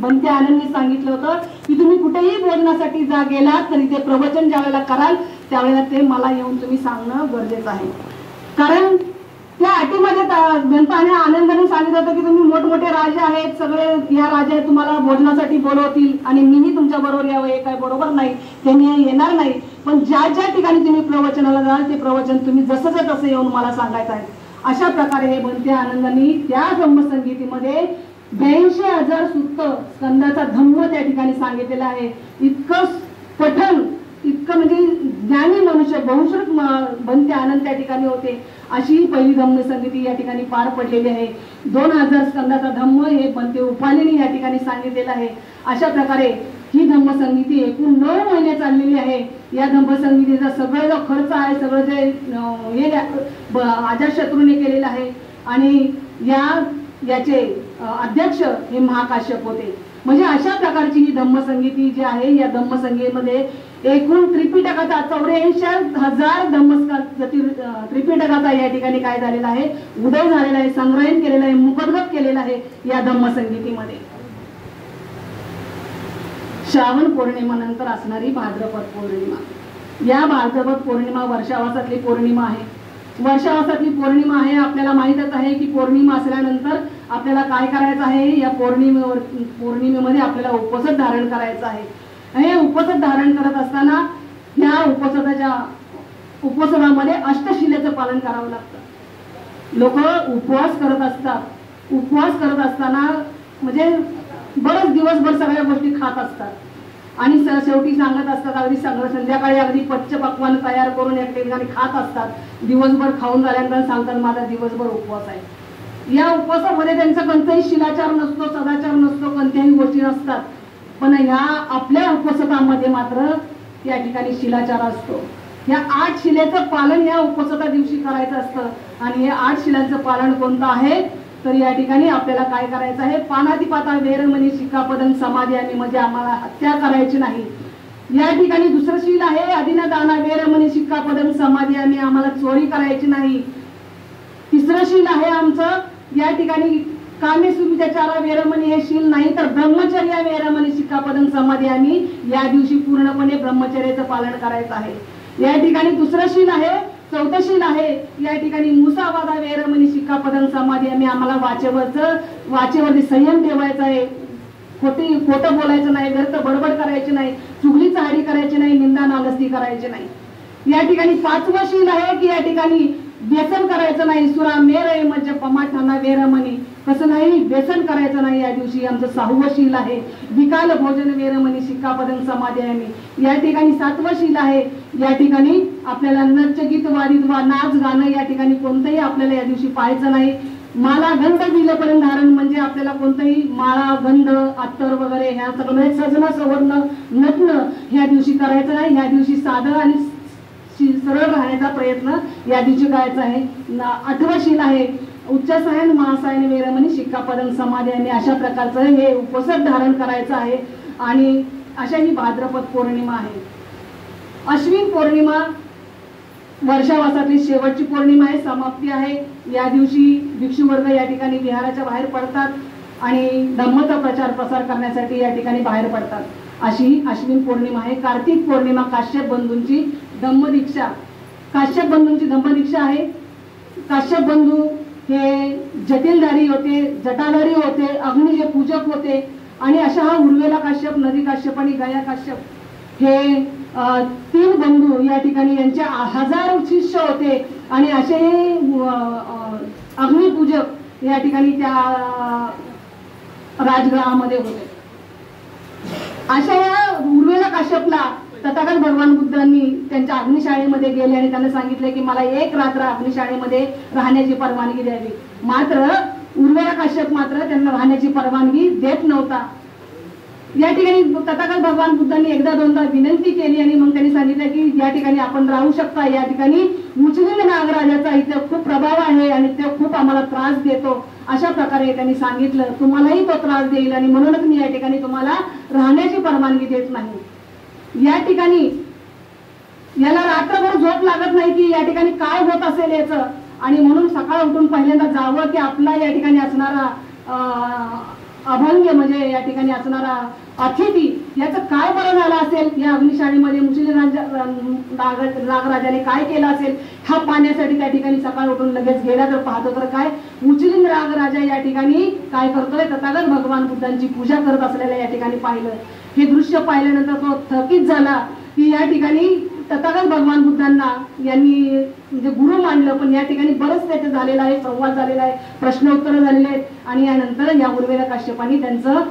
बनते आनंदने सांगितलं होतं की तुम्ही कुठेही भोजनासाठी जा गेलात तरी ते प्रवचन ज्या वेळेला कराल त्यावेळेला ते मला येऊन तुम्ही सांगणं गरजेचं आहे. कारण त्या अटीमध्ये बनताने आनंदाने सांगितलं होतं की तुम्ही मोठमोठे राजे आहेत, सगळे या राजे तुम्हाला भोजनासाठी बोलवतील आणि मीही तुमच्या बरोबर यावं हे काय बरोबर नाही, त्यांनी येणार नाही. पण ज्या ज्या ठिकाणी तुम्ही प्रवचनाला जाल ते प्रवचन तुम्ही जसंच तसं येऊन मला सांगायचं आहे. अशा प्रकारे हे बनते आनंदांनी त्या धम्मसंगीतीमध्ये 82,000 सुत्त स्कंदाचा धम्म त्या ठिकाणी सांगितलेला आहे. इतकं पठण, इतकं म्हणजे ज्ञानी मनुष्य बहुश्रुत बनते आनंद त्या ठिकाणी होते. अशी पहिली धम्मसंगीती या ठिकाणी पार पडलेली आहे. 2,000 स्कंदाचा धम्म हे बनते उपालीने या ठिकाणी सांगितलेलं आहे. अशा प्रकारे ही धम्मसंगीती एकूण 9 महिने चाललेली आहे. या धम्मसंगीतीचा सगळं जो खर्च आहे, सगळं जे हे अजातशत्रूने केलेलं आहे आणि याचे अध्यक्ष हे महाकाश्यप होते. म्हणजे अशा प्रकारची ही धम्मसंगीती जी आहे या धम्मसंगीतीमध्ये एकूण त्रिपिटकाचा 84,000 त्रिपिटकाचा या ठिकाणी काय झालेला आहे, उदय झालेला आहे, संग्रहण केलेला आहे, मुखोद्गत केलेला आहे या धम्मसंगीतीमध्ये. श्रावण पौर्णिमेनंतर असणारी भाद्रपद पौर्णिमा, या भाद्रपद पौर्णिमा वर्षावासातली पौर्णिमा आहे. वर्षावासातली पौर्णिमा आहे. आपल्याला माहीतच आहे की पौर्णिमा असल्यानंतर आपल्याला काय करायचं आहे, या पौर्णिमेमध्ये आपल्याला उपवास धारण करायचं आहे. हे उपवास धारण करत असताना या उपवासामध्ये अष्टशिलेचं पालन करावं लागतं. लोक उपवास करत असतात. उपवास करत असताना म्हणजे बरेच दिवसभर सगळ्या गोष्टी खात असतात आणि शेवटी सांगत असतात अगदी संध्याकाळी अगदी पच्च पक्वान तयार करून एक ठिकाणी खात असतात. दिवसभर खाऊन झाल्यानंतर सांगतात माझा दिवसभर उपवास आहे. या उपवासामध्ये त्यांचा कोणताही शिलाचार नसतो, सदाचार नसतो, कोणत्याही गोष्टी नसतात. पण ह्या आपल्या उपवासामध्ये मात्र या ठिकाणी शिलाचार असतो. या 8 शिलेचं पालन या उपवासाच्या दिवशी करायचं असतं. आणि हे 8 शिलांचं पालन कोणतं आहे तर या ठिकाणी आपल्याला काय करायचं आहे, पानातिपाता वेरमणी शिक्कापदं समाधी, म्हणजे आम्हाला हत्या करायची नाही. या ठिकाणी दुसरं शील आहे अदिनदाना वेरमणी शिक्कापदं समाधी, आम्हाला चोरी करायची नाही. तिसरं शील आहे आमचं या ठिकाणी कामेसुमित्याचारा वेरमणी हे शील नाही तर ब्रह्मचर्य वेरमणी शिक्कापदं समाधी, या दिवशी पूर्णपणे ब्रह्मचर्याचं पालन करायचं आहे. या ठिकाणी दुसरं शील आहे, चौथं शील आहे या ठिकाणी मुसावादा वेरमणी शिक्कापदं समाधी, आम्हाला वाचेवरती संयम ठेवायचा आहे. खोटं बोलायचं नाही, व्यर्थ बडबड करायची नाही, चुगली चाहडी करायची नाही, निंदा नालस्ती करायची नाही. या ठिकाणी 5वं शील आहे की या ठिकाणी व्यसन करायचं नाही. सुरा मेर म्हणजे पमाठाना वेरमणी, कसं नाही, व्यसन करायचं नाही या दिवशी. आमचं 6वं शील आहे विकाल भोजन वेरमणी शिक्कापदं समाधी, या ठिकाणी 7वं शील आहे या ठिकाणी आपल्याला नृत्य गीत वादित वा नाच गाणं या ठिकाणी कोणतंही आपल्याला या दिवशी पाहायचं नाही. माला गंध विलपर्यंत धारण म्हणजे आपल्याला कोणतंही माळा गंध अत्तर वगैरे ह्या सगळं सजणं सवरणं नटणं ह्या दिवशी करायचं नाही. ह्या दिवशी साधं आणि सरळ राहण्याचा प्रयत्न या दिवशी करायचा आहे. 8वं शील आहे उच्चसायन महासायन वेरमणी शिक्कापदं समाधी, अशा प्रकारचं हे उपवास धारण करायचं आहे. आणि अशा ही भाद्रपद पौर्णिमा आहे. अश्विन पौर्णिमा वर्षावासातली शेवटची पौर्णिमा आहे, समाप्ती आहे. या दिवशी भिक्षुवर्ग या ठिकाणी विहाराच्या बाहेर पडतात आणि धम्माचा प्रचार प्रसार करण्यासाठी या ठिकाणी बाहेर पडतात. अशी अश्विन पौर्णिमा आहे. कार्तिक पौर्णिमा काश्यप बंधूंची धम्मदीक्षा, काश्यप बंधूंची धम्मदीक्षा आहे. काश्यप बंधू हे जटिलधारी होते, जटाधारी होते, अग्निचे पूजक होते. आणि अशा हा उर्वेला काश्यप, नदी काश्यप आणि गया काश्यप हे 3 बंधू या ठिकाणी यांचे 1000 शिष्य होते. आणि असे अग्निपूजक या ठिकाणी त्या राजगृहामध्ये होते. अशा या उर्वेला काश्यपला तथागत भगवान बुद्धांनी त्यांच्या अग्निशाळेमध्ये गेले आणि त्यांना सांगितले की मला 1 रात्र अग्निशाळेमध्ये राहण्याची परवानगी द्यावी. मात्र उर्वेला काश्यप मात्र त्यांना राहण्याची परवानगी देत नव्हता. या ठिकाणी तथागत भगवान बुद्धांनी एकदा दोनदा विनंती केली आणि मग त्यांनी सांगितलं की या ठिकाणी आपण राहू शकता. या ठिकाणी उचलिंग नागराजाचा इथे खूप प्रभाव आहे आणि ते खूप आम्हाला त्रास देतो. अशा प्रकारे त्यांनी सांगितलं तुम्हालाही तो त्रास देईल आणि म्हणूनच मी या ठिकाणी तुम्हाला राहण्याची परवानगी देत नाही. या ठिकाणी याला रात्रभर झोप लागत नाही की या ठिकाणी काय होत असेल याचं. आणि म्हणून सकाळ उठून पहिल्यांदा जावं की आपला या ठिकाणी असणारा अभंग म्हणजे या ठिकाणी असणारा अतिथी याचं काय बरं झालं असेल, या अग्निशाळेमध्ये मुस्लिम नागराजाने काय केलं असेल हा पाहण्यासाठी त्या ठिकाणी सकाळ उठून लगेच गेला. तर पाहतो तर काय मुस्लिम राजा या ठिकाणी काय करतोय, तथागत भगवान बुद्धांची पूजा करत असलेल्या या ठिकाणी पाहिलं. हे दृश्य पाहिल्यानंतर तो थकीत झाला की या ठिकाणी तथागत भगवान बुद्धांना यांनी म्हणजे गुरु मानलं, पण या ठिकाणी बरंच त्याचं झालेलं आहे, संवाद झालेला आहे, प्रश्न उत्तर झालेले आहेत. आणि यानंतर या उर्वेला काश्यपांनी त्यांचं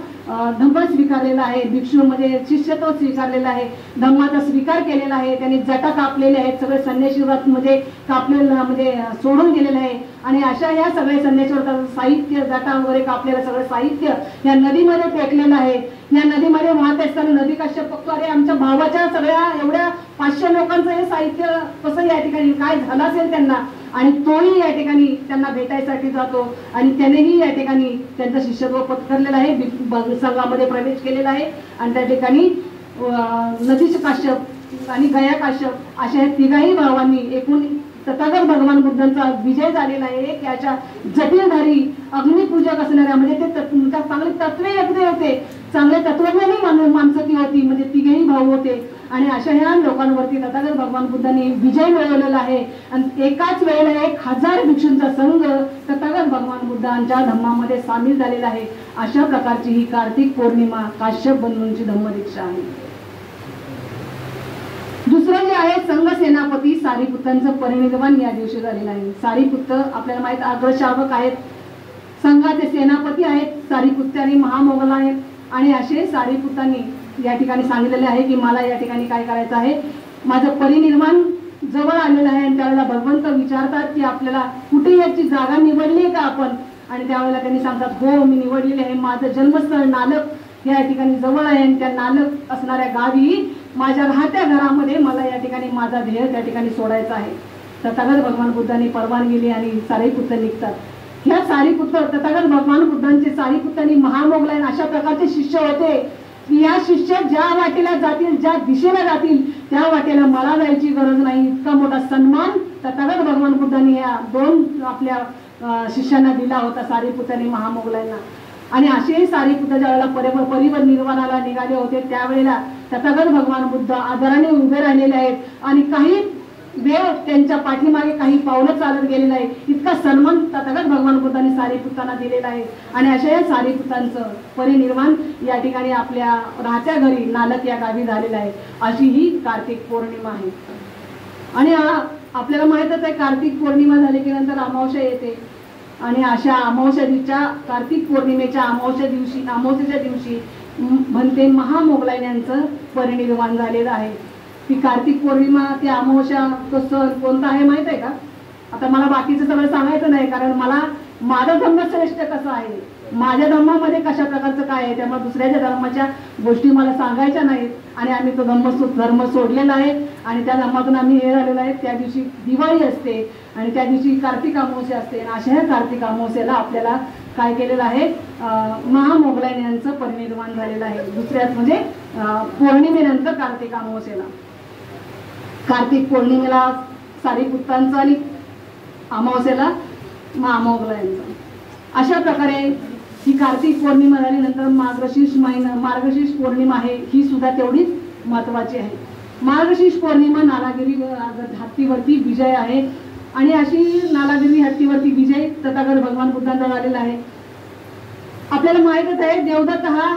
धम्म स्वीकारलेला आहे, भिक्षू म्हणजे शिष्यत्व स्वीकारलेलं आहे, धम्माचा स्वीकार केलेला आहे. त्यांनी जटा कापलेले आहेत, सगळे संन्यासी व्रत म्हणजे कापलेलं म्हणजे सोडून गेलेलं आहे. आणि अशा या सगळे संन्यासी व्रताचं साहित्य, जटा वगैरे कापलेलं सगळं साहित्य या नदीमध्ये फेकलेलं आहे. या नदीमध्ये वाहत असताना नदी काश्यप बघतो, अरे आमच्या भावाच्या सगळ्या एवढ्या 500 लोकांचं हे साहित्य कसं या ठिकाणी काय झालं असेल त्यांना. आणि तोही या ठिकाणी त्यांना भेटायसाठी जातो आणि त्यानेही या ठिकाणी त्यांचं शिष्यत्व पत्करलेलं आहे, संघामध्ये प्रवेश केलेला आहे. आणि त्या ठिकाणी नदीश काश्यप आणि गया काश्यप अशा या तिघाही भावांनी एकूण तथागत भगवान बुद्धांचा विजय झालेला आहे. की अशा जटिलधारी अग्निपूजक असणाऱ्या म्हणजे ते चांगले तत्वज्ञ होते, चांगले तत्वज्ञानी माणसं ती होती, म्हणजे तिघेही भाऊ होते. आणि अशा ह्या लोकांवरती तथागत भगवान बुद्धांनी विजय मिळवलेला आहे. आणि एकाच वेळेला 1000 भिक्षूंचा संघ तथागत भगवान बुद्धांच्या धम्मामध्ये सामील झालेला आहे. अशा प्रकारची ही कार्तिक पौर्णिमा काश्यप बंधूंची धम्मदीक्षा आहे. दुसरं जे आहे संघ सेनापती सारीपुत्रांचं परिनिर्वाण या दिवशी झालेलं आहे. सारीपुत्र आपल्याला माहित अग्रशावक आहेत, संघाचे सेनापती आहेत, सारीपुत्रांनी महामोगल आहेत. आणि असे सारीपुत्रांनी या ठिकाणी सांगितलेले आहे की मला या ठिकाणी काय करायचं आहे, माझं परिनिर्वाण जवळ आलेलं आहे. आणि त्यावेळेला भगवंत विचारतात की आपल्याला कुठे याची जागा निवडली का आपण. आणि त्यावेळेला त्यांनी सांगतात हो मी निवडलेली आहे, माझं जन्मस्थळ नालक या ठिकाणी जवळ आहे. आणि त्या नालक असणाऱ्या गावी माझ्या राहत्या घरामध्ये मला या ठिकाणी माझा ध्येय त्या ठिकाणी सोडायचा आहे. तथागत भगवान बुद्धांनी परवानगी दिली आणि सारीपुत्र निघतात. ह्या सारीपुत्र तथागत भगवान बुद्धांचे सारीपुत्रांनी महामोगलायन अशा प्रकारचे शिष्य होते की या शिष्य ज्या वाटेला जातील, ज्या दिशेला जातील त्या वाटेला मला जायची गरज नाही. इतका मोठा सन्मान तथागत भगवान बुद्धांनी या 2 आपल्या शिष्यांना दिला होता, सारीपुत्रांनी महामोगलांना. आणि असेही सारीपुत्र ज्या वेळेला परिनिर्वाणाला निघाले होते त्यावेळेला तथागत भगवान बुद्ध आदराने उभे राहिलेले आहेत. आणि काही वेळ त्यांच्या पाठीमागे काही पावलं चालत गेलेलं आहे. इतका सन्मान तथागत भगवान बुद्धांनी सारीपुत्रांना दिलेला आहे. आणि अशा या सारीपुत्रांचं परिनिर्वाण या ठिकाणी आपल्या राहत्या घरी नालक या गावी झालेलं आहे. अशी ही कार्तिक पौर्णिमा आहे. आणि आपल्याला माहितच आहे कार्तिक पौर्णिमा झाली की नंतर अमावस्या येते. आणि अशा अमावस्या दिवशीच्या कार्तिक पौर्णिमेच्या अमावस्येच्या दिवशी म्हणते महामोगलायन यांचं परिनिर्वाण झालेलं आहे. ती कार्तिक पौर्णिमा, ती अमावस्या, तो सण कोणता आहे माहित आहे का? आता मला बाकीचं सगळं सांगायचं नाही, कारण मला माझं धर्म श्रेष्ठ कसं आहे, माझ्या धर्मामध्ये कशा प्रकारचं काय आहे, त्यामुळे दुसऱ्याच्या धर्माच्या गोष्टी मला सांगायच्या नाहीत. आणि आम्ही तो धर्म सोडलेला आहे आणि त्या धर्मातून आम्ही हे झालेलो आहे. त्या दिवशी दिवाळी असते आणि त्या दिवशी कार्तिक अमावस्या असते. आणि अशा ह्या कार्तिक अमावस्याला आपल्याला काय केलेलं आहे, महामोगलायन यांचं परिनिर्वाण झालेलं आहे. दुसऱ्याच म्हणजे पौर्णिमेनंतर कार्तिक अमावस्याला, कार्तिक पौर्णिमेला सारीपुत्रांचं आणि अमावस्याला महामोगलायनचं. अशा प्रकारे ही कार्तिक पौर्णिमा झाल्यानंतर मार्गशीर्ष पौर्णिमा आहे, ही सुद्धा तेवढीच महत्वाची आहे. मार्गशीर्ष पौर्णिमा नालागिरी हत्तीवरती विजय आहे. आणि अशी नालागिरी हत्तीवरती विजय तथागत भगवान बुद्धांचा झालेला आहे. आपल्याला माहितच आहे देवदत्त हा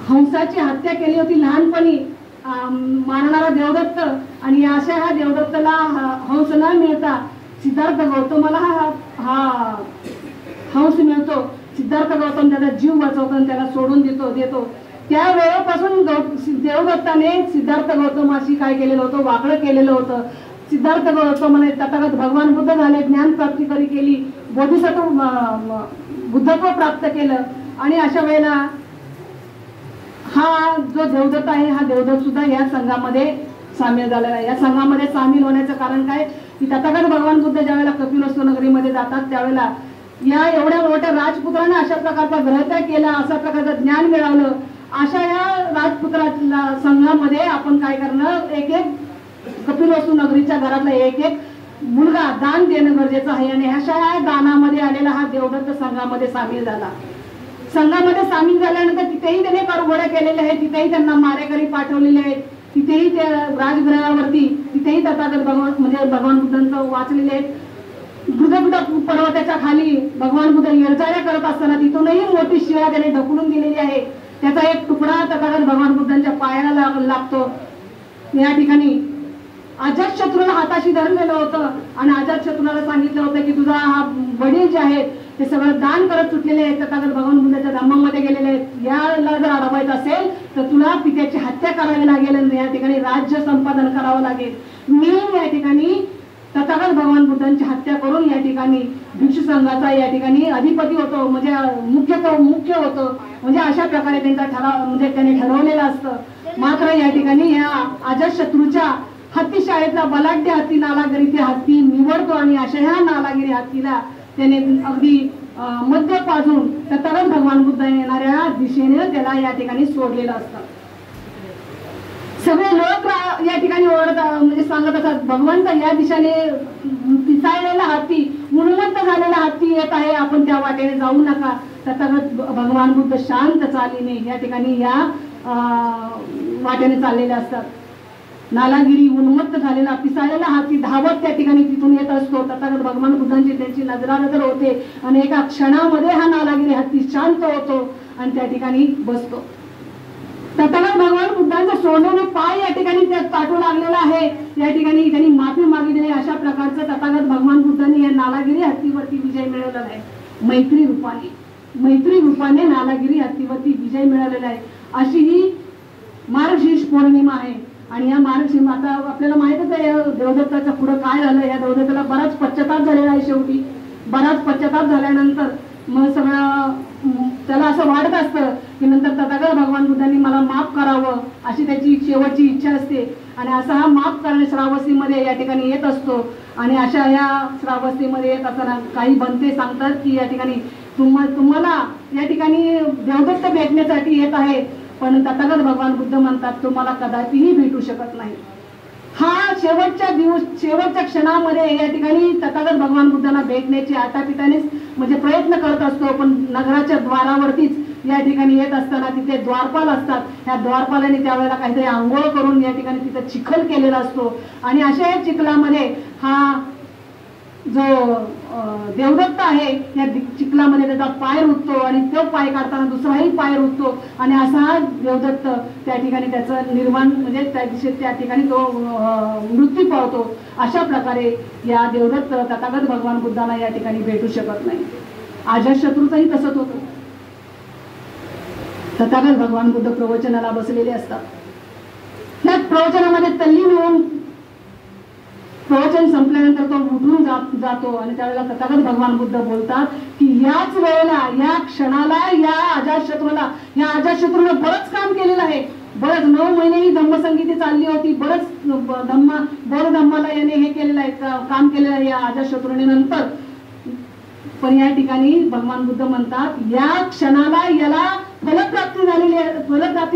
हंसाची हत्या केली होती लहानपणी मारणारा देवदत्त. आणि अशा ह्या देवदत्तला हंस न मिळता सिद्धार्थ गौतमाला हा हंस मिळतो. सिद्धार्थ गौतम त्याचा जीव वाचवतो आणि त्याला सोडून देतो. त्या वेळेपासून देवदत्ताने सिद्धार्थ गौतमाशी काय केलेलं होतं, वाकडं केलेलं होतं. सिद्धार्थ गौतमाने तथागत भगवान बुद्ध झाले, ज्ञान प्राप्ती केली, बोधिसत्व बुद्धत्व प्राप्त केलं. आणि अशा वेळेला हा जो देवदत्त आहे, हा देवदत्त सुद्धा या संघामध्ये सामील झालेला आहे. या संघामध्ये सामील होण्याचं कारण काय की तथागत भगवान बुद्ध ज्या वेळेला कपिलवस्तू नगरीमध्ये जातात त्यावेळेला या एवढ्या मोठ्या राजपुत्राने अशा प्रकारचा ग्रहत्याग केला, अशा प्रकारचं ज्ञान मिळवलं. अशा या राजपुत्राच्या संघामध्ये आपण काय करणं, एक कपिलवस्तू नगरीच्या घरातला एक मुलगा दान देणं गरजेचं आहे आणि अशा दानामध्ये आलेला हा देवदत्त संघामध्ये सामील झाला. संघामध्ये सामील झाल्यानंतर तिथेही त्याने कारघोड्या केलेल्या आहेत, तिथेही त्यांना मारेकरी पाठवलेले आहेत, तिथेही त्या राजगृहावरती तिथेही तथागत भगवान म्हणजे भगवान बुद्धांचं वाचलेले आहेत. बुद्ध पर्वताच्या खाली भगवान बुद्ध येरजाऱ्या करत असताना तिथूनही मोठी शिळा त्याने ढकलून दिलेली आहे. त्याचा एक तुकडा तथागत भगवान बुद्धांच्या पायाला लागतो. या ठिकाणी अजातशत्रूला हाताशी धरलेलं होतं आणि अजातशत्रूला सांगितलं होतं की तुझा हा वडील जे आहेत ते सगळं दान करत सुटलेले आहेत, तथागत भगवान बुद्धाच्या धम्मामध्ये गेलेले आहेत. याला जर अडवायचं असेल तर तुला पित्याची हत्या करावी लागेल आणि या ठिकाणी राज्य संपादन करावं लागेल. मी या ठिकाणी तथागत भगवान बुद्धांची हत्या करून या ठिकाणी भिक्षू संघाचा या ठिकाणी अधिपती होतो, म्हणजे मुख्य होतो. म्हणजे अशा प्रकारे त्यांचा ठराव म्हणजे त्याने ठरवलेलं असतं. मात्र या ठिकाणी या अजातशत्रूच्या हत्ती शाळेतला बलाढ्य हत्ती नालागिरी ते हत्ती निवडतो आणि अशा ह्या नालागिरी हत्तीला त्याने अगदी मध्य पाजून तथागत भगवान बुद्ध येणाऱ्या दिशेने त्याला या ठिकाणी सोडलेलं असतं. सगळे लोक या ठिकाणी ओरडतात म्हणजे सांगत असतात भगवंत या दिशेने पिसाळलेला हत्ती उन्मत्त झालेला हत्ती येत आहे, आपण त्या वाटेने जाऊ नका. तथागत भगवान बुद्ध शांत चालीने या ठिकाणी या वाटेने चाललेले असतात. नालागिरी उन्मत्त झालेला पिसाळलेला हत्ती धावत त्या ठिकाणी तिथून येत असतो. तथागत भगवान बुद्धांची त्यांची नजरानजर होते आणि एका क्षणामध्ये हा नालागिरी हत्ती शांत होतो आणि त्या ठिकाणी बसतो. तथागत भगवान बुद्धांचा सोडलेले पाय या ठिकाणी त्यात ताटू लागलेला आहे. या ठिकाणी त्यांनी माफी मागितली. अशा प्रकारचं तथागत भगवान बुद्धांनी या नालागिरी हत्तीवरती विजय मिळवलेला आहे. मैत्री रूपाने नालागिरी हत्तीवरती विजय मिळवलेला आहे. अशी ही मार्गशीर्ष पौर्णिमा आहे. आणि या मार्गशीर्ष आता आपल्याला माहितच आहे देवदत्ताच्या पुढे काय झालं. या देवदत्ताला बराच पश्चाताप झालेला आहे. शेवटी बराच पश्चाताप झाल्यानंतर मग सगळं त्याला असं वाटत असतं की नंतर तथागत भगवान बुद्धांनी मला माफ करावं अशी त्याची शेवटची इच्छा असते. आणि असा हा माफ करणे श्रावस्तीमध्ये या ठिकाणी येत असतो. आणि अशा या श्रावस्तीमध्ये येत असताना काही बनते सांगतात की या ठिकाणी तुम्हाला या ठिकाणी देवदत्त भेटण्यासाठी येत आहे, पण तथागत भगवान बुद्ध म्हणतात तुम्हाला कदापिही भेटू शकत नाही. हा शेवटच्या क्षणामध्ये या ठिकाणी तथागत भगवान बुद्धांना भेटण्याची आटापिटानेच म्हणजे प्रयत्न करत असतो. पण नगराच्या द्वारावरतीच या ठिकाणी येत असताना तिथे द्वारपाल असतात. ह्या द्वारपालाने त्यावेळेला काहीतरी आंघोळ करून या ठिकाणी तिथे चिखल केलेला असतो आणि अशा या चिखलामध्ये हा जो देवदत्त आहे या चिखलामध्ये त्याचा पाय रुततो आणि तो पाय काढताना दुसराही पाय रुततो आणि असा देवदत्त त्या ठिकाणी त्याचं निर्वाण म्हणजे त्या ठिकाणी तो मृत्यू पावतो. अशा प्रकारे या देवदत्त तथागत भगवान बुद्धांना या ठिकाणी भेटू शकत नाही. अजातशत्रूचंही तसंच होतं. तथागत भगवान बुद्ध प्रवचनाला बसलेले असतात. त्या प्रवचनामध्ये तल्लीन होऊन प्रवचन संपल्यानंतर तो उठून जातो आणि त्यावेळेला तथागत भगवान बुद्ध बोलतात की याच वेळेला या क्षणाला या अजातशत्रूने बरंच काम केलेलं आहे. बरंच 9 महिने ही धम्मसंगीती चालली होती. बरंच बौद्ध धम्माला याने हे केलेलं आहे काम केलेलं आहे या अजातशत्रूने नंतर. पण या ठिकाणी भगवान बुद्ध म्हणतात या क्षणाला याला फलप्राप्ती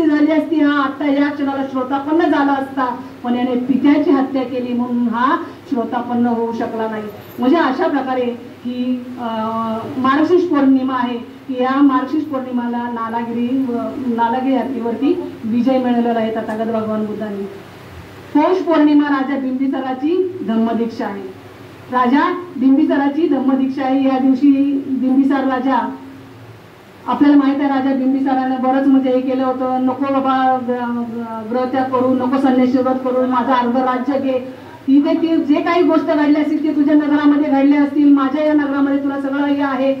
झाली असती. हा आता या क्षणाला श्रोतापन्न झाला असता, पण याने पित्याची हत्या केली म्हणून हा श्रोतापन्न होऊ शकला नाही. म्हणजे अशा प्रकारे ही मार्गशीर्ष पौर्णिमा आहे की या मार्गशीर्ष पौर्णिमाला नालागिरी हत्तीवरती विजय मिळवलेला आहे तथागत भगवान बुद्धांनी. पौष पौर्णिमा राजा बिंबिसाराची धम्मदीक्षा आहे. राजा बिंबिसाराची धम्मदीक्षा आहे. या दिवशी बिंबिसार राजा आपल्याला माहित आहे राजा बिंबिसाराने बरंच म्हणजे हे केलं होतं. नको बाबा ग्रहत्याग करू, नको संन्यासी व्रत करू, माझं अर्ध राज्य घे. तिथे जे काही गोष्ट घडली असतील ते तुझ्या नगरामध्ये घडले असतील, माझ्या या नगरामध्ये तुला सगळं हे आहे,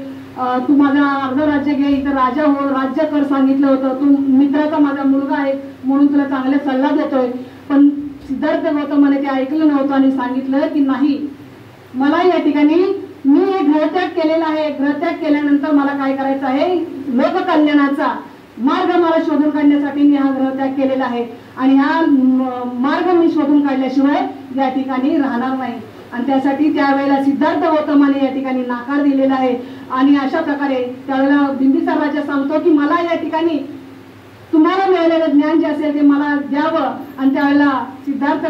तू माझं अर्ध राज्य घे, इथं राजा हो, राज्य कर सांगितलं होतं. तू मित्राचा माझा मुलगा आहे म्हणून तुला चांगला सल्ला देतोय. पण सिद्धार्थ गौतमाने ते ऐकलं नव्हतं आणि सांगितलं की नाही, मला या ठिकाणी मी हे गृहत्याग केलेला आहे. गृहत्याग केल्यानंतर मला काय करायचं आहे, लोककल्याणाचा मार्ग मला शोधून काढण्यासाठी मी हा गृहत्याग केलेला आहे आणि हा मार्ग मी शोधून काढल्याशिवाय या ठिकाणी राहणार नाही. आणि त्यासाठी त्यावेळेला सिद्धार्थ गौतमाने या ठिकाणी नकार दिलेला आहे. आणि अशा प्रकारे त्यावेळेला बिंबिसार राजा सांगतो की मला या ठिकाणी तुम्हाला मिळालेलं ज्ञान जे असेल ते मला द्यावं आणि त्यावेळेला सिद्धार्थ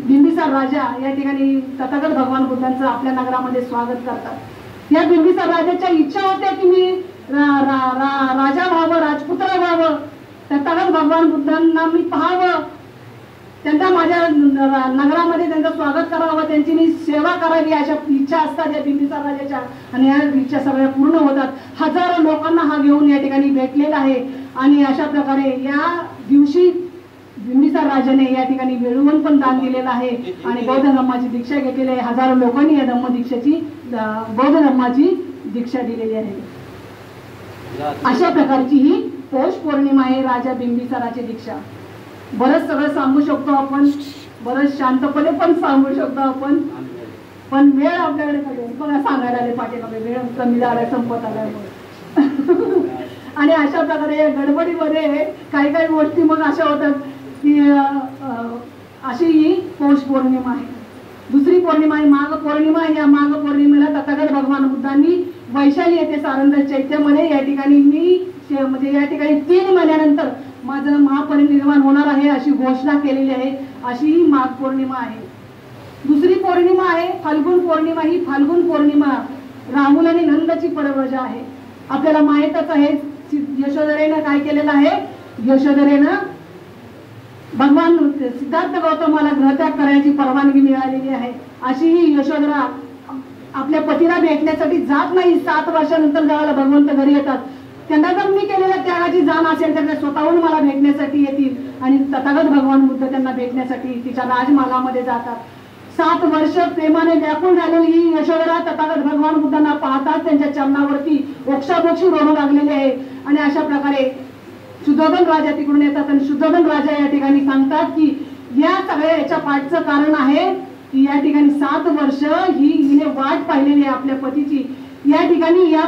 बिंबिसार राजा या ठिकाणी तथागत भगवान बुद्धांचं आपल्या नगरामध्ये स्वागत करतात। या बिंबिसार राजाच्या इच्छा होत्या की मी राजा व्हावं, राजपुत्र व्हावं, तथागत भगवान बुद्धांना मी पाहावं, त्यांना माझ्या नगरामध्ये त्यांचं स्वागत करावं, त्यांची मी सेवा करावी, अशा इच्छा असतात या बिंबिसार राजाच्या। आणि या इच्छा सगळ्या पूर्ण होतात। हजारो लोकांना हा घेऊन या ठिकाणी भेटलेला आहे। आणि अशा प्रकारे या दिवशी बिंबिसार राजाने या ठिकाणी वेळूवन पण दान दिलेलं आहे आणि बौद्ध धर्माची दीक्षा घेतलेली आहे। हजारो लोकांनी या धम्मदीक्षेची बौद्ध धर्माची दीक्षा दिलेली आहे। अशा प्रकारची ही पौष पौर्णिमा आहे राजा बिंबिसाराची दीक्षा। बरंच सगळं सांगू शकतो आपण, बरंच शांतपणे पण सांगू शकतो आपण, पण वेळ आपल्याकडे बघा सांगायला आले पाठीमागे वेळ कमी झाला, संपत आल्यामुळे। आणि अशा प्रकारे या गडबडीमध्ये काही काही गोष्टी मग अशा होतात की अशी ही पौष पौर्णिमा आहे। दुसरी पौर्णिमा आहे माघ पौर्णिमा। या माघ पौर्णिमेला तथागत भगवान बुद्धांनी वैशाली येथे सारंग चैत्यामध्ये या ठिकाणी म्हणजे या ठिकाणी 3 महिन्यानंतर माझं महापरिनिर्वाण होणार आहे अशी घोषणा केलेली आहे। अशी ही माघ पौर्णिमा आहे। दुसरी पौर्णिमा आहे फाल्गुन पौर्णिमा। ही फाल्गुन पौर्णिमा राहुल आणि नंदची परवजा आहे। आपल्याला माहितच आहे यशोधरेनं काय केलेलं आहे, यशोधरेनं भगवान सिद्धार्थ गौतमाला ग्रहत्याग करायची परवानगी मिळालेली आहे। अशी ही यशोधरा आपल्या पतीला भेटण्यासाठी जात नाही। 7 वर्षानंतर ज्यावेळेला भगवंत घरी येतात त्यांना जर मी केलेल्या त्यागाची जाण असेल तर स्वतःहून मला भेटण्यासाठी येतील आणि तथागत भगवान बुद्ध त्यांना भेटण्यासाठी तिच्या राजमहालामध्ये जातात। 7 वर्ष प्रेमाने व्याकुळ झालेली ही यशोधरा तथागत भगवान बुद्धांना पाहताच त्यांच्या चरणावरती ओक्षाबोक्षी रोडू लागलेली आहे। आणि अशा प्रकारे शुद्धोधन राजा तिकडून येतात आणि शुद्धोधन राजा या ठिकाणी सांगतात की या सगळ्या याच्या पाठचं कारण आहे की या ठिकाणी 7 वर्ष हिने वाट पाहिलेली आहे आपल्या पतीची। या ठिकाणी या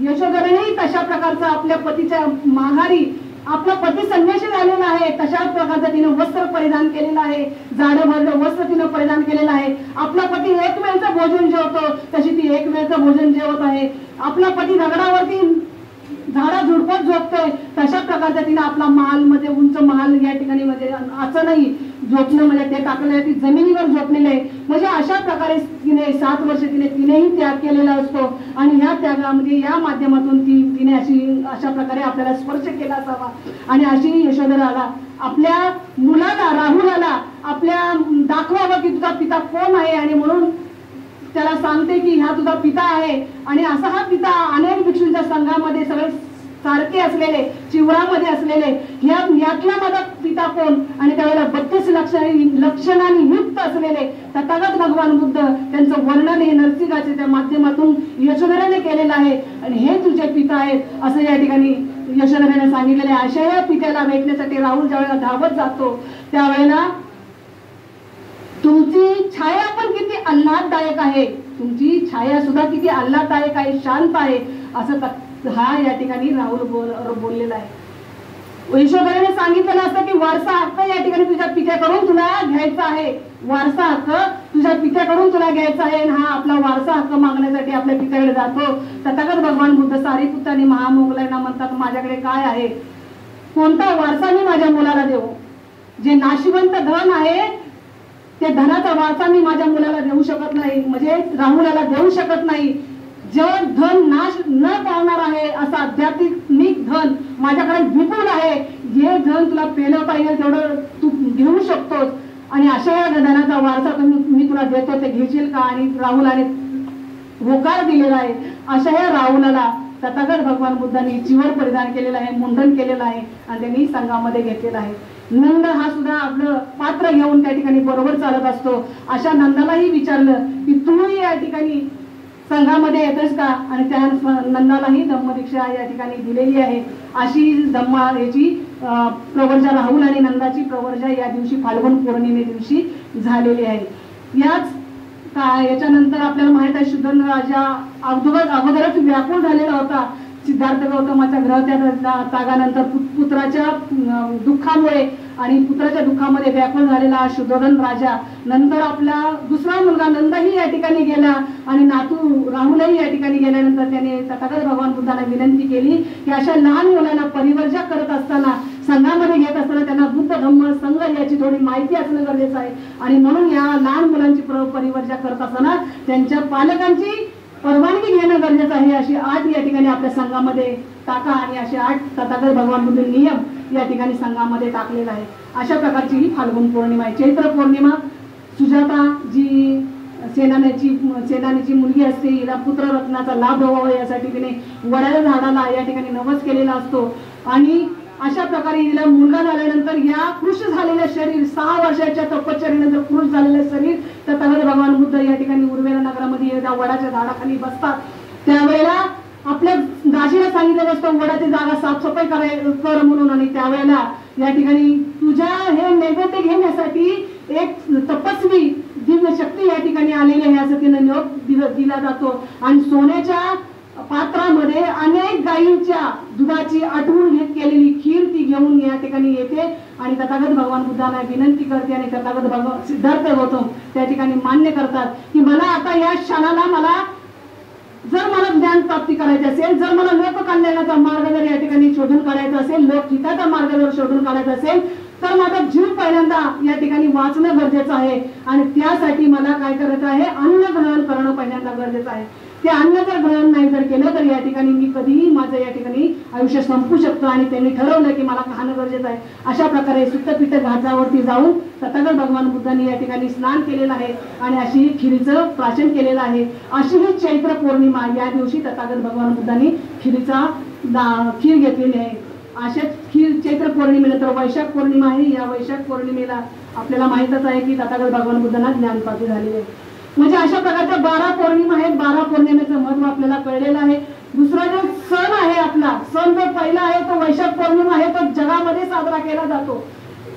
यशोधरेने तशा प्रकारचा आपल्या पतीच्या माघारी आपला पती संन्यासी झालेला आहे, तशाच प्रकारचं तिने वस्त्र परिधान केलेलं आहे, जाडं भरलं वस्त्र तिने परिधान केलेलं आहे। आपला पती एक वेळचं भोजन जेवतो तशी ती एक वेळचं भोजन जेवत आहे। आपला पती दगडावरती झाडा झुडपत झोपतोय तशा प्रकारचा तिने आपला महाल मध्ये उंच महाल या ठिकाणी म्हणजे असं नाही झोपणं म्हणजे ते टाकलेलं ती जमिनीवर झोपलेले आहे। म्हणजे अशा प्रकारे तिने 7 वर्ष तिनेही त्याग केलेला असतो आणि ह्या त्यागामध्ये या माध्यमातून तिने अशा प्रकारे आपल्याला स्पर्श केला असावा। आणि अशी यशोधराला आपल्या मुलाला राहुलाला आपल्या दाखवावं की तुझा पिता कोण आहे आणि म्हणून त्याला सांगते की हा तुझा पिता आहे। आणि असा हा पिता अनेक भिक्षूंच्या संघामध्ये सगळे सारखे असलेले चिवरामध्ये असलेले यातला माझा पिता कोण आणि त्यावेळेला 32 लक्षणांनी युक्त असलेले तथागत भगवान बुद्ध त्यांचं वर्णन हे नरसिंहाच्या माध्यमातून यशोधरेने केलेलं आहे आणि हे तुझे पिता आहेत असं या ठिकाणी यशोधरेने सांगितलेले आहे। अशा या पित्याला भेटण्यासाठी राहुल ज्यावेळेला धावत जातो त्यावेळेला तुमची छाया पण किती आल्हाददायक आहे, तुमची छाया सुद्धा किती आल्हाददायक आहे, शांत आहे असं हा या ठिकाणी राहुल बोललेला आहे। यशोधरेने सांगितलेलं असतं की वारसा हक्क या ठिकाणी तुझ्या पित्याकडून तुला घ्यायचा आहे, वारसा हक्क तुझ्या पित्याकडून तुला घ्यायचा आहे। आणि हा आपला वारसा हक्क मागण्यासाठी आपल्या पित्याकडे जातो। तथागत भगवान बुद्ध सारीपुत्त आणि महामोगलांना म्हणतात माझ्याकडे काय आहे, कोणता वारसा मी माझ्या मुलाला देऊ? जे नाशिवंत धन आहे ते धनाचा वारसा मी माझ्या मुलाला देऊ शकत नाही, म्हणजे राहुलाला देऊ शकत नाही। जे धन नाश न पावणार आहे असं आध्यात्मिक धन माझ्याकडे विपुल आहे, जे धन तुला पेलं पाहिजे तेवढं तू घेऊ शकतोस आणि अशा या धनाचा वारसा मी तुला देतो ते घेशील का? आणि राहुलाने होकार दिलेला आहे। अशा या राहुलाला तथागत भगवान बुद्धांनी चिवर परिधान केलेलं आहे, मुंडन केलेलं आहे आणि त्यांनी संघामध्ये घेतलेला आहे। नंद हा सुद्धा आपलं पात्र घेऊन त्या ठिकाणी बरोबर चालत असतो। अशा नंदालाही विचारलं की तूही या ठिकाणी संघामध्ये येतेस का? आणि त्या नंदालाही धम्मदीक्षा या ठिकाणी दिलेली आहे। अशी याची प्रवर्जा राहुल आणि नंदाची प्रवर्जा या दिवशी फाल्गुन पौर्णिमे दिवशी झालेली आहे। याच्यानंतर आपल्याला माहित आहे शुद्धोधन राजा अगोदरच व्याकुळ झालेला होता सिद्धार्थ गौतमाच्या ग्रहत्यागानंतर पुत्राच्या दुःखामुळे आणि पुत्राच्या दुःखामध्ये व्याकुळ झालेला शुद्धोधन राजा। नंतर आपला दुसरा मुलगा नंदही या ठिकाणी गेला आणि नातू राहुलही या ठिकाणी गेल्यानंतर त्याने तथागत भगवान बुद्धांना विनंती केली की अशा लहान मुलांना परिवर्जा करत असताना संघामध्ये घेत असताना त्यांना बुद्ध धम्म संघ याची थोडी माहिती असणं गरजेचं आहे. आणि म्हणून या लहान मुलांची परिवर्जा करत असताना त्यांच्या पालकांची परवानगी घेणं गरजेचं आहे. अशी 8 या ठिकाणी आपल्या संघामध्ये टाका आणि असे 8 तथागत भगवान बुद्ध नियम या ठिकाणी संघामध्ये टाकलेला आहे. अशा प्रकारची ही फाल्गुन पौर्णिमा आहे. चैत्र पौर्णिमा सुजाता जी सेनानीची मुलगी असते, हिला पुत्र रत्नाचा लाभ व्हावा यासाठी तिने वडाच्या झाडाला या ठिकाणी नवस केलेला असतो. आणि अशा प्रकारे हिला मुलगा झाल्यानंतर या कृश झालेलं शरीर 6 वर्षाच्या तपश्चर्येनंतर कृश झालेलं शरीर तथागत भगवान बुद्ध या ठिकाणी उर्वेला नगरामध्ये या वडाच्या झाडाखाली बसतात. त्यावेळेला आपल्या दाजीला सांगितलं असतं वडाची जागा साफसफाई कर म्हणून. आणि त्यावेळेला या ठिकाणी तुझ्या हे नैवेद्य घेण्यासाठी एक तपस्वी दिव्य शक्ती या ठिकाणी आलेली आहे असं तिने निरोप दिला जातो. आणि सोन्याच्या पात्रामध्ये अनेक गायींच्या दुधाची आठवण केलेली खीर ती घेऊन या ठिकाणी येते आणि तथागत भगवान बुद्धांना विनंती करते. आणि तथागत भगवान सिद्धार्थ गौतम त्या ठिकाणी मान्य करतात की मला आता या क्षणाला जर मला ज्ञान प्राप्ती करायची असेल, जर मला लोककल्याणाचा मार्ग जर या ठिकाणी शोधून काढायचा असेल, लोकहिताचा मार्ग जर शोधून काढायचा असेल तर माझा जीव पहिल्यांदा या ठिकाणी वाचणं गरजेचं आहे. आणि त्यासाठी मला काय करायचं आहे, अन्न ग्रहण करणं पहिल्यांदा गरजेचं आहे. ते अन्न जर ग्रहण नाही जर केलं तर या ठिकाणी मी कधीही माझं या ठिकाणी आयुष्य संपू शकतो. आणि त्यांनी ठरवलं की मला खाणं गरजेचं आहे. अशा प्रकारे सुत्तपीठ घाटावरती जाऊन तथागत भगवान बुद्धांनी या ठिकाणी स्नान केलेलं आहे आणि अशी खिरीचं प्राशन केलेलं आहे. अशी ही चैत्र पौर्णिमा या दिवशी तथागत भगवान बुद्धांनी खीर घेतलेली आहे. अशाच खीर चैत्र पौर्णिमेनंतर वैशाख पौर्णिमा आहे. या वैशाख पौर्णिमेला आपल्याला माहितच आहे की तथागत भगवान बुद्धांना ज्ञानप्राप्ती झालेली आहे. म्हणजे अशा प्रकारच्या 12 पौर्णिमा आहेत. 12 पौर्णिमेचं महत्व आपल्याला कळलेलं आहे. दुसरा जो सण आहे आपला सण जो पहिला आहे तो वैशाख पौर्णिमा आहे, तो जगामध्ये साजरा केला जातो.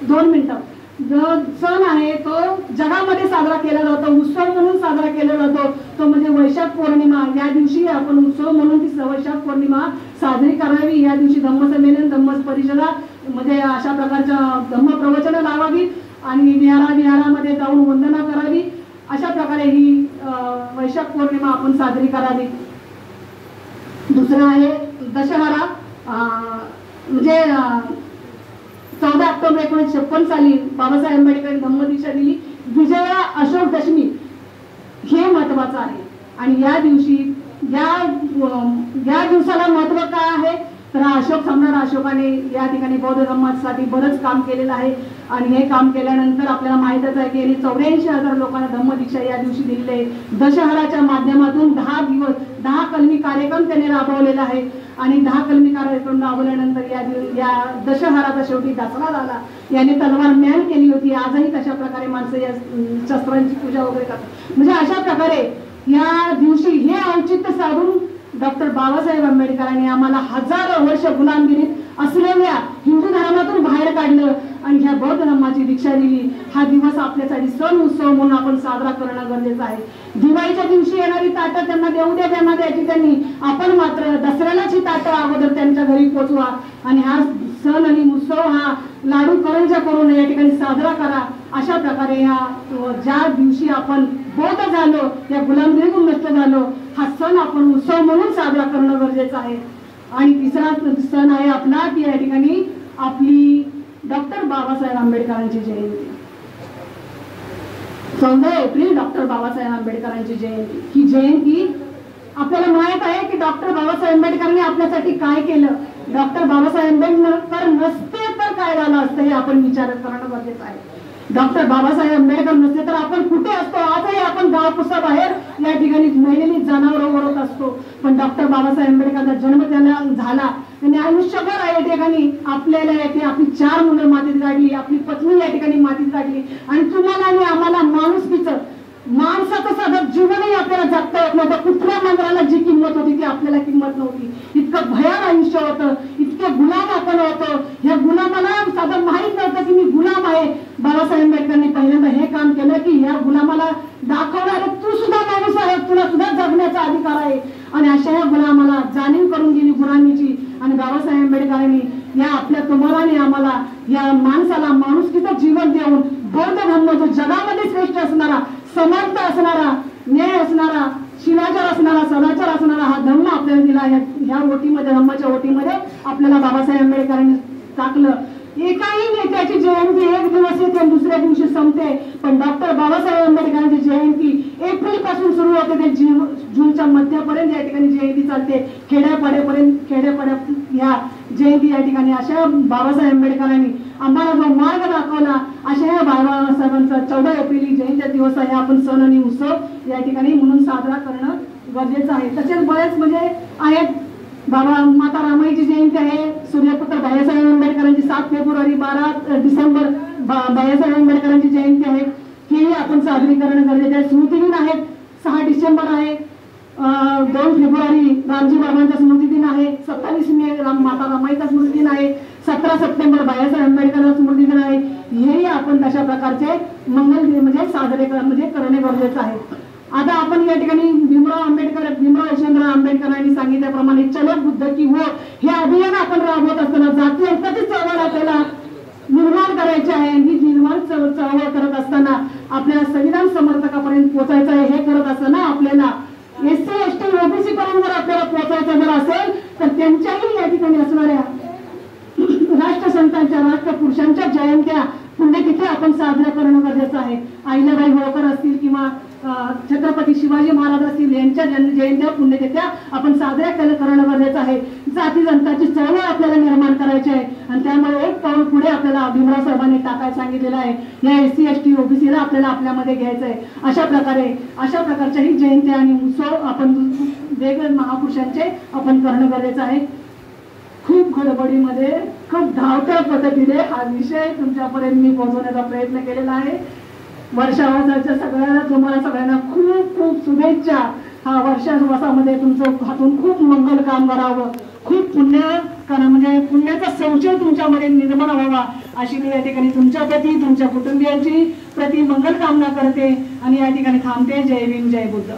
2 मिनिटं. जो सण आहे तो जगामध्ये साजरा केला जातो, उत्सव म्हणून साजरा केला जातो, तो म्हणजे वैशाख पौर्णिमा. या दिवशी आपण उत्सव म्हणून ती वैशाख पौर्णिमा साजरी करावी. या दिवशी धम्मसंमेलन धम्म परिषदा म्हणजे अशा प्रकारच्या धम्म प्रवचनं लावावी आणि विहारामध्ये जाऊन वंदना करावी. अशा प्रकारे ही वैशाख पौर्णिमा आपण साजरी करावी. दुसरं आहे दशहरा. म्हणजे 14 ऑक्टोबर 1956 साली बाबासाहेब आंबेडकरांनी धम्मदीक्षा दिली. विजया अशोक दशमी हे महत्वाचं आहे. आणि या दिवशी या दिवसाला महत्व काय आहे तर सम्राट अशोकाने या ठिकाणी बौद्ध धर्मासाठी बरंच काम केलेलं आहे. आणि हे काम केल्यानंतर आपल्याला माहितच आहे की 84,000 लोकांना धम्मदीक्षा या दिवशी दिलेली आहे. दशहराच्या माध्यमातून 10 दिवस 10 कलमी कार्यक्रम त्यांनी राबवलेला आहे. आणि 10 कलमी कार्यक्रम राबवल्यानंतर या दशहराचा शेवटी दसरा झाला. याने तलवार म्यान केली होती. आजही तशा प्रकारे माणसं या शस्त्रांची पूजा वगैरे करतात. म्हणजे अशा प्रकारे या दिवशी हे औचित्य साधून डॉक्टर बाबासाहेब आंबेडकरांनी आम्हाला हजारो वर्ष गुलामगिरीत असलेल्या हिंदू धर्मातून बाहेर काढलं आणि ह्या बौद्ध धर्माची दीक्षा दिली. हा दिवस आपल्यासाठी सण उत्सव म्हणून आपण साजरा करणं गरजेचं आहे. दिवाळीच्या दिवशी येणारी ताटं त्यांना देऊ द्या, त्यांना द्यायची त्यांनी. आपण मात्र दसऱ्यालाच ही ताटं अगोदर त्यांच्या घरी पोचवा आणि हा सण आणि उत्सव हा लाडू करंजा करून या ठिकाणी साजरा करा. अशा प्रकारे ज्या दिवशी आपण बौद्ध झालो, या गुलामगिरीतून नष्ट झालो, हा सण आपण उत्सव म्हणून साजरा करणं गरजेचं आहे. आणि तिसरा सण आहे आपला की या ठिकाणी आपली डॉक्टर बाबासाहेब आंबेडकरांची जयंती. 14 एप्रिल डॉक्टर बाबासाहेब आंबेडकरांची जयंती. ही जयंती आपल्याला माहित आहे की डॉक्टर बाबासाहेब आंबेडकरांनी आपल्यासाठी काय केलं. डॉक्टर बाबासाहेब आंबेडकर नसते तर काय झालं असतं हे आपण विचार करणं गरजेचं आहे. डॉक्टर बाबासाहेब आंबेडकर नसते तर आपण कुठे असतो. आजही आपण गावपुसा बाहेर या ठिकाणी मेलेली जनावरं ओरत असतो. पण डॉक्टर बाबासाहेब आंबेडकरचा जन्म त्यांना झाला. त्यांनी आयुष्यभर या ठिकाणी आपल्याला आपली 4 मुलं मातीत काढली, आपली पत्नी या ठिकाणी मातीत काढली. आणि तुम्हाला आणि आम्हाला माणसाचं साधं जीवनही आपल्याला जगता येत नव्हतं. कुठल्या मांजराला जी किंमत होती ती आपल्याला किंमत नव्हती. इतकं भयान आयुष्य होतं, इतके गुलाम आपण होतो. ह्या गुलामाला साधं माहीत नव्हतं की मी गुलाम आहे. बाबासाहेब आंबेडकरांनी पहिल्यांदा हे काम केलं की ह्या गुलामाला दाखवणारे तू सुद्धा माणूस आहे, तुला सुद्धा जगण्याचा अधिकार आहे. आणि अशा ह्या गुलामाला जाणीव करून गेली गुलामीची. आणि बाबासाहेब आंबेडकरांनी या आपल्या तुम्हाला आणि आम्हाला या माणसाला माणुसकीचं जीवन देऊन बौद्ध धर्म जो जगामध्ये श्रेष्ठ असणारा, समानता असणारा, न्याय असणारा, शिलाचार असणारा, सदाचार असणारा हा धर्म आपल्याला दिला. ह्या ओटीमध्ये धर्माच्या ओटीमध्ये आपल्याला बाबासाहेब आंबेडकरांनी टाकलं. एकाही नेत्याची जयंती एक दिवस येते आणि दुसऱ्या दिवशी संपते, पण डॉक्टर बाबासाहेब आंबेडकरांची जयंती एप्रिल पासून सुरू होते ते जूनच्या मध्यापर्यंत या ठिकाणी जयंती चालते. खेड्यापाड्यात या जयंती या ठिकाणी अशा बाबासाहेब आंबेडकरांनी आम्हाला जो मार्ग दाखवला, अशा ह्या बाबासाहेबांचा 14 एप्रिल ही जयंती दिवस आहे. आपण सण आणि उत्सव या ठिकाणी म्हणून साजरा करणं गरजेचं आहे. तसेच बरेच म्हणजे आहेत. बाबा माता रामाईची जयंती आहे, सूर्यपुत्र बाबासाहेब आंबेडकरांची 7 फेब्रुवारी 12 डिसेंबर बाबासाहेब आंबेडकरांची जयंती आहे, ही आपण साजरी करणं गरजेचं आहे. स्मृतिदिन आहेत, 6 डिसेंबर आहे, 2 फेब्रुवारी रामजी बाबांचा स्मृतिदिन आहे, 27 मे माता रामाईचा स्मृतिदिन आहे, 17 सप्टेंबर बाबासाहेब आंबेडकरांचा स्मृतिदिन आहे. हेही आपण तशा प्रकारचे मंगल म्हणजे साजरे करणे गरजेचं आहे. आता आपण या ठिकाणी भीमराव यशवंतराव आंबेडकरांनी सांगितल्याप्रमाणे चलो बुद्ध की हो हे अभियान आपण राबवत असताना जाती एकताची चळवळ आपल्याला निर्माण करायची आहे. ही निर्माण चळवळ करत असताना आपल्याला संविधान समर्थकापर्यंत पोहोचायचं आहे. हे करत असताना आपल्याला SC ST OBC पर्यंत जर आपल्याला पोहोचायचं जर असेल तर त्यांच्याही या ठिकाणी असणाऱ्या राष्ट्रसंतांच्या राष्ट्रपुरुषांच्या जयंत्या पुण्यतिथी आपण साजरा करणं गरजेचं आहे. अहिल्याबाई होळकर असतील किंवा छत्रपती शिवाजी महाराज असतील यांच्या जयंत्या पुण्यतिथ्या आपण साजऱ्या करणं गरजेचं आहे. जाती जनताची चळवळ आपल्याला निर्माण करायची आहे आणि त्यामुळे एक पाऊल पुढे आपल्याला भीमराव साहेबांनी टाकायला सांगितलेलं आहे. या SC ST OBC ला आपल्याला आपल्यामध्ये घ्यायचं आहे. अशा प्रकारच्या ही जयंत्या आणि उत्सव आपण वेगवेगळ्या महापुरुषांचे आपण करणं गरजेचं आहे. खूप गडबडीमध्ये खूप धावत्या पद्धतीने हा विषय तुमच्यापर्यंत मी पोहोचवण्याचा प्रयत्न केलेला आहे. वर्षावासाच्या तुम्हाला सगळ्यांना खूप खूप शुभेच्छा. हा वर्षावासामध्ये तुमचं हातून खूप मंगल काम करावं, खूप म्हणजे पुण्याचा संशय तुमच्यामध्ये निर्माण व्हावा अशी मी या ठिकाणी तुमच्या प्रती तुमच्या कुटुंबियांची प्रति मंगल कामना करते आणि या ठिकाणी थांबते. जय भीम जय बुद्ध.